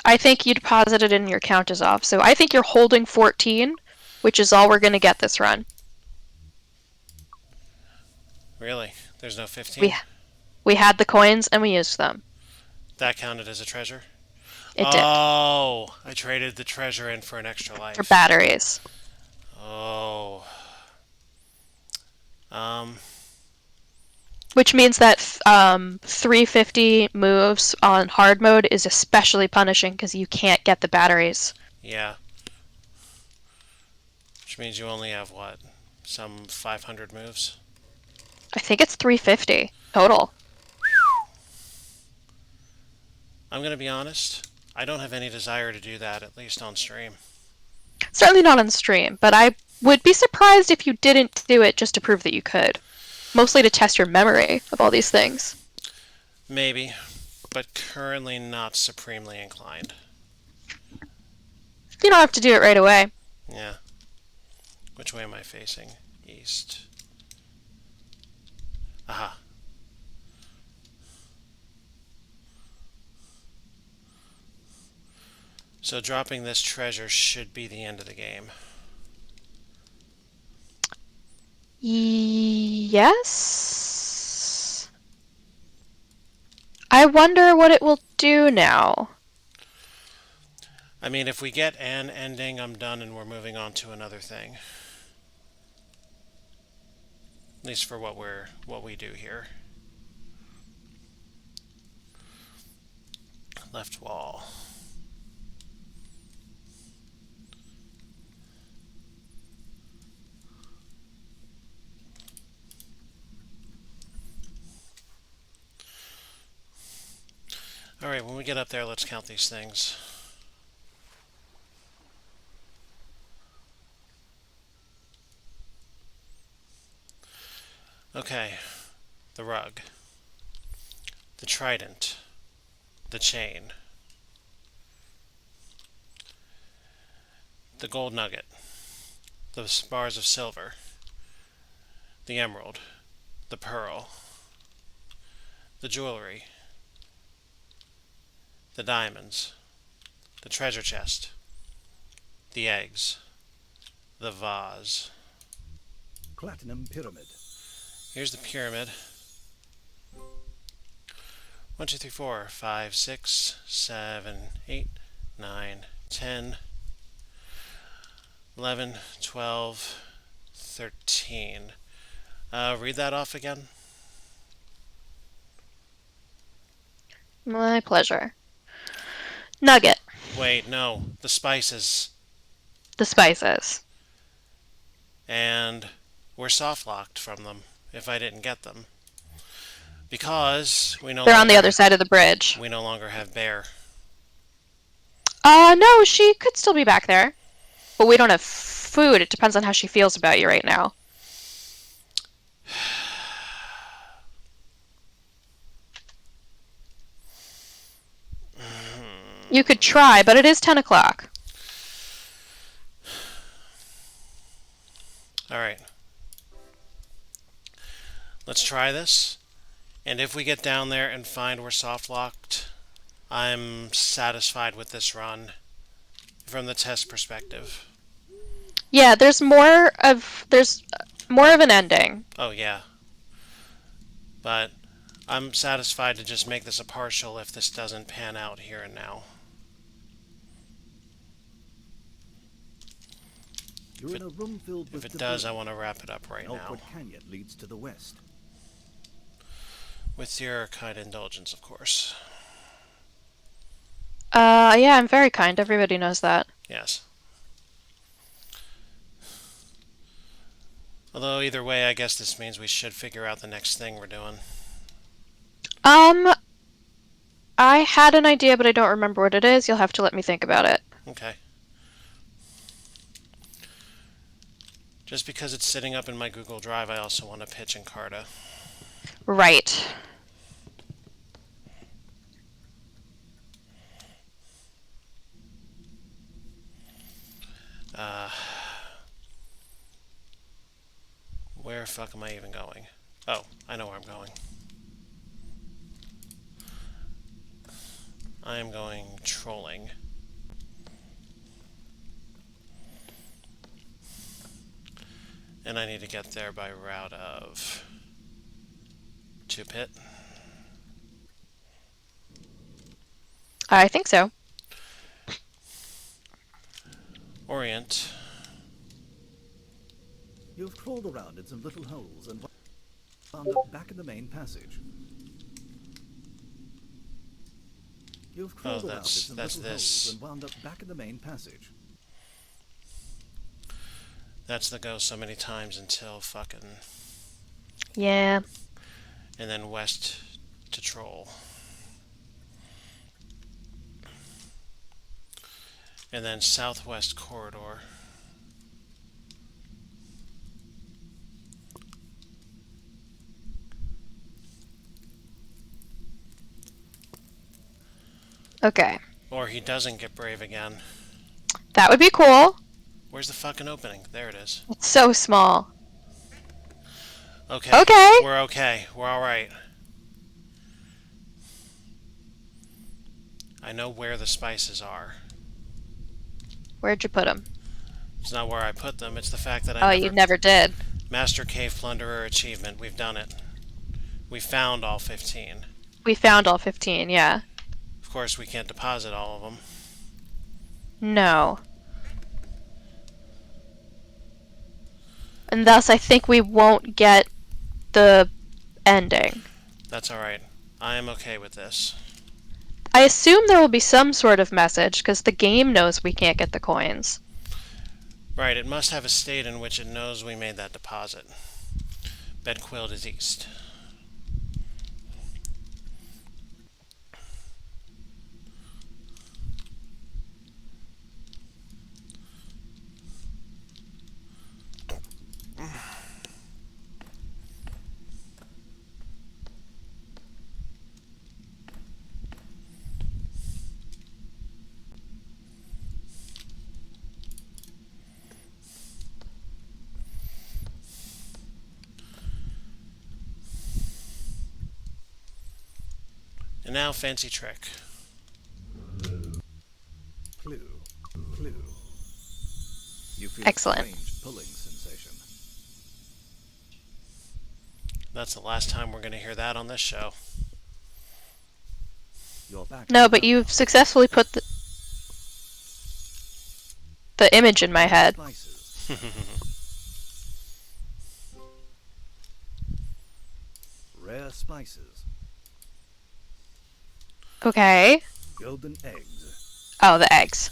I think you deposited in your count is off. So I think you're holding 14, which is all we're going to get this run. Really? There's no 15? We had the coins and we used them. That counted as a treasure? It did. Oh, I traded the treasure in for an extra life. For batteries. Oh. Which means that 350 moves on hard mode is especially punishing because you can't get the batteries. Yeah. Which means you only have, what, some 500 moves? I think it's 350 total. I'm going to be honest, I don't have any desire to do that, at least on stream. Certainly not on stream, but I would be surprised if you didn't do it just to prove that you could. Mostly to test your memory of all these things. Maybe, but currently not supremely inclined. You don't have to do it right away. Yeah. Which way am I facing? East. Aha. So dropping this treasure should be the end of the game. Yes? I wonder what it will do now. I mean, if we get an ending, I'm done and we're moving on to another thing. At least for what we do here. Left wall. Alright, when we get up there, let's count these things. Okay, the rug, the trident, the chain, the gold nugget, the bars of silver, the emerald, the pearl, the jewelry, the diamonds, the treasure chest, the eggs, the vase. Platinum pyramid. Here's the pyramid. 1, 2, 3, 4, 5, 6, 7, 8, 9, 10, 11, 12, 13. Read that off again. My pleasure. Nugget. Wait, no. The spices. The spices. And we're soft locked from them if I didn't get them. Because They're on the other side of the bridge. We no longer have Bear. No, she could still be back there. But we don't have food. It depends on how she feels about you right now. You could try, but it is 10 o'clock. Alright. Let's try this. And if we get down there and find we're soft locked, I'm satisfied with this run from the test perspective. Yeah, there's more of an ending. Oh yeah. But I'm satisfied to just make this a partial if this doesn't pan out here and now. You're in a room filled with If it does, I want to wrap it up right now. Elkwood Canyon leads to the west. With your kind indulgence, of course. Yeah, I'm very kind. Everybody knows that. Yes. Although either way, I guess this means we should figure out the next thing we're doing. I had an idea, but I don't remember what it is. You'll have to let me think about it. Okay. Just because it's sitting up in my Google Drive, I also want to pitch Encarta. Right. Where the fuck am I even going? Oh, I know where I'm going. I am going trolling. And I need to get there by route of 2 Pit. I think so. Orient. You've crawled around in some little holes and wound up back in the main passage. You've crawled around in some little holes and wound up back in the main passage. That's the go so many times until fucking... Yeah. And then west to troll. And then southwest corridor. Okay. Or he doesn't get brave again. That would be cool. Where's the fucking opening? There it is. It's so small. Okay. Okay. We're okay. We're alright. I know where the spices are. Where'd you put them? It's not where I put them. It's the fact that Oh, I you never did. Master Cave Plunderer achievement. We've done it. We found all 15. We found all 15, yeah. Of course, we can't deposit all of them. No. And thus, I think we won't get the ending. That's alright. I am okay with this. I assume there will be some sort of message, because the game knows we can't get the coins. Right, it must have a state in which it knows we made that deposit. Bedquill is east. And now, fancy trick. Clue. Clue. You feel Excellent. a strange pulling sensation. That's the last time we're going to hear that on this show. You're back. No, but you've successfully put the image in my head. Spices. Rare spices. Okay. Golden eggs. Oh, the eggs.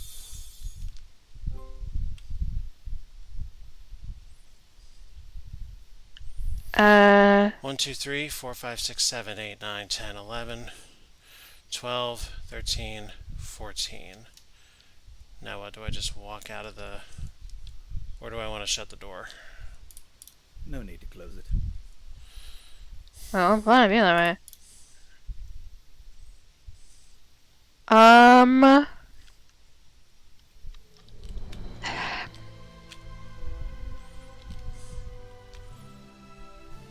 Uh, 1, 2, 3, 4, 5, 6, 7, 8, 9, 10, 11, 12, 13, 14. Now what, do I just walk out of the... Or do I want to shut the door? No need to close it. well, I'm glad to be that way.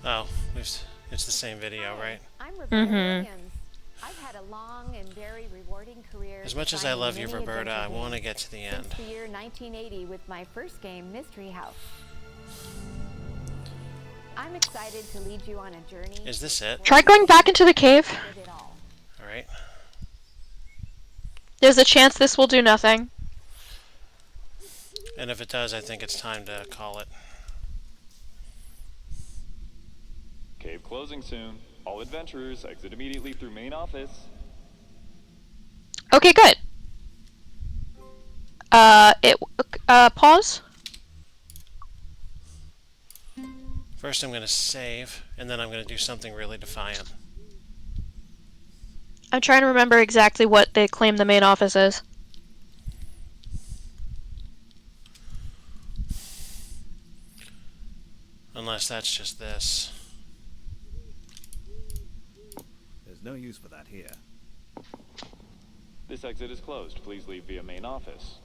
Oh, it's the same video, right? I'm Roberta Williams. I've had a long and very rewarding career. As much as I designing love you, many Roberta, I adventure want to games get to the since end. the year 1980 with my first game, Mystery House. I'm excited to lead you on a journey. Is this it? Try going back into the cave. With it all. Alright. There's a chance this will do nothing. And if it does, I think it's time to call it. Cave closing soon. All adventurers exit immediately through main office. Okay, good. Pause. First I'm going to save, and then I'm going to do something really defiant. I'm trying to remember exactly what they claim the main office is. Unless that's just this. There's no use for that here. This exit is closed. Please leave via main office.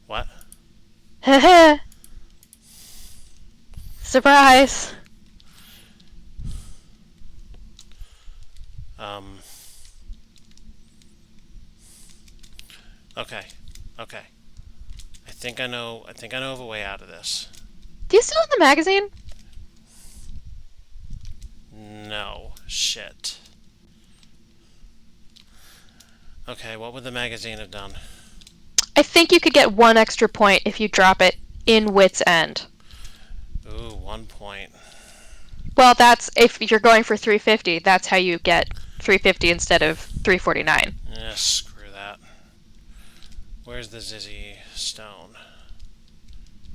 What? Heh. Surprise. Okay. Okay. I think I know of a way out of this. Do you still have the magazine? No. Shit. Okay, what would the magazine have done? I think you could get 1 extra point if you drop it in Wit's End. Ooh, 1 point. Well, that's if you're going for 350. That's how you get 350 instead of 349. Yeah, screw that. Where's the Zizzy stone?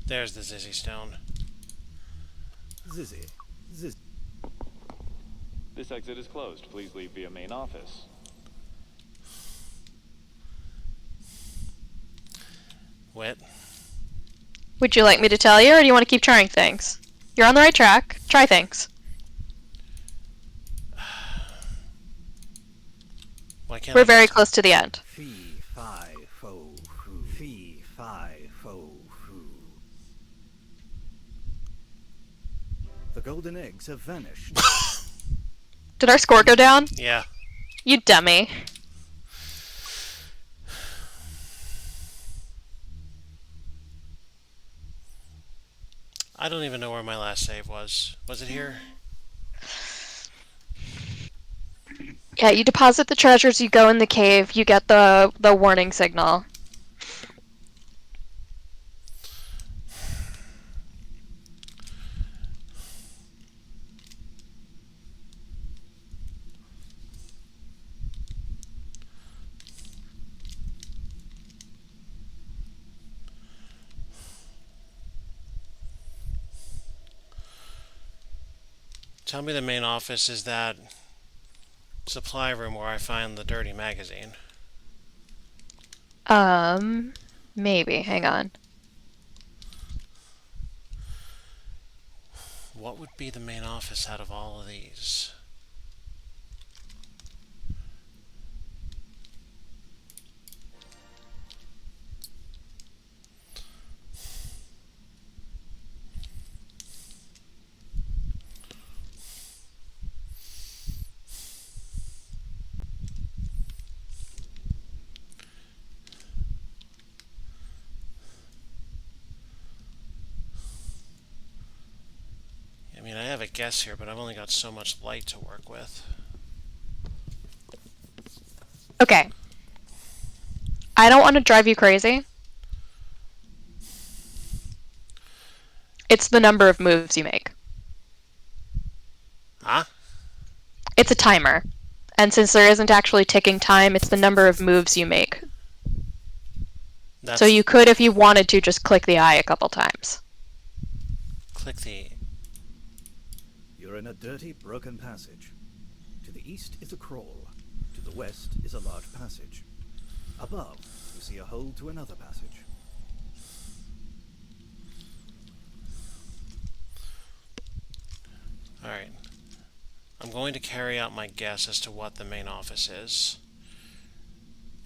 There's the Zizzy stone. Zizzy. Zizzy. This exit is closed. Please leave via main office. Wit. Would you like me to tell you, or do you want to keep trying things? You're on the right track. Try things. Why can't We're I very just... close to the end. Fee, fi, fo, foo. Fee, fi, fo, foo. The golden eggs have vanished. Did our score go down? Yeah. You dummy. I don't even know where my last save was. Was it here? Yeah, you deposit the treasures, you go in the cave, you get the warning signal. Tell me the main office is that supply room where I find the dirty magazine. Maybe. Hang on. What would be the main office out of all of these? I mean, I have a guess here, but I've only got so much light to work with. Okay. I don't want to drive you crazy. It's the number of moves you make. Huh? It's a timer. And since there isn't actually ticking time, it's the number of moves you make. So you could, if you wanted to, just click the eye a couple times. Click the... You're in a dirty, broken passage. To the east is a crawl. To the west is a large passage. Above, you see a hole to another passage. Alright. I'm going to carry out my guess as to what the main office is.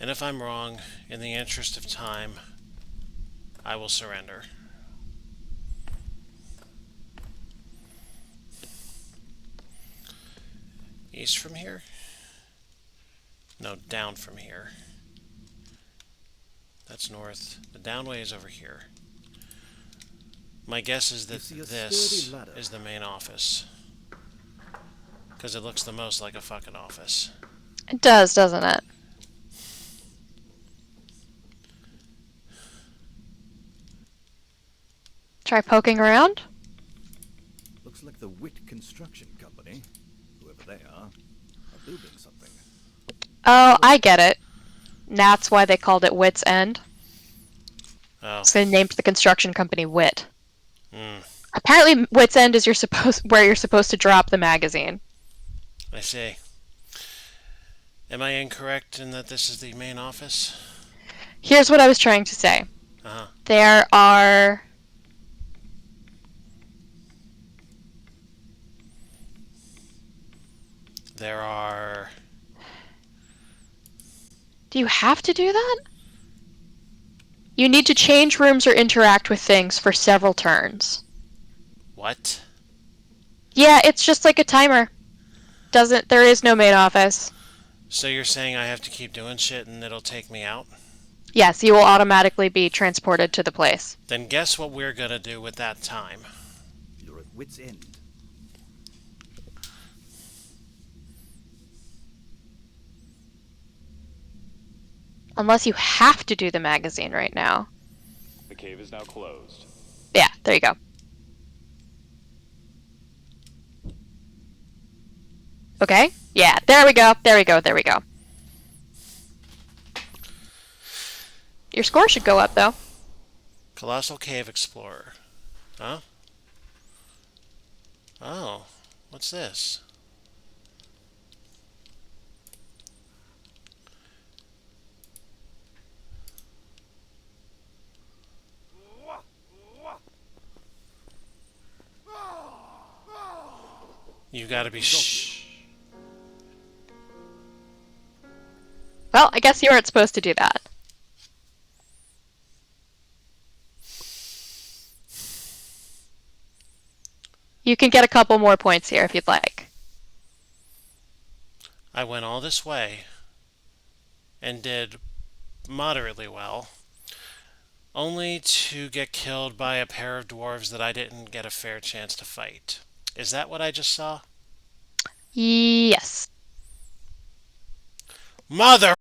And if I'm wrong, in the interest of time, I will surrender. East from here? No, down from here. That's north. The downway is over here. My guess is that this is the main office. Because it looks the most like a fucking office. It does, doesn't it? Try poking around? Looks like the Wit Construction Company, whoever they are building something. Oh, I get it. That's why they called it Wit's End. Oh. So they named the construction company Wit. Hmm. Apparently, Wit's End is where you're supposed to drop the magazine. I see. Am I incorrect in that this is the main office? Here's what I was trying to say. Uh-huh. There are... There are... Do you have to do that? You need to change rooms or interact with things for several turns. What? Yeah, it's just like a timer. There is no main office. So you're saying I have to keep doing shit and it'll take me out? Yes, you will automatically be transported to the place. Then guess what we're gonna do with that time? You're at Wit's End. Unless you have to do the magazine right now. The cave is now closed. Yeah, there you go. Okay? Yeah, there we go, there we go, there we go. Your score should go up, though. Colossal Cave Explorer. Huh? Oh, what's this? You gotta be Well, I guess you weren't supposed to do that. You can get a couple more points here if you'd like. I went all this way and did moderately well. only to get killed by a pair of dwarves that I didn't get a fair chance to fight. Is that what I just saw? Yes. Mother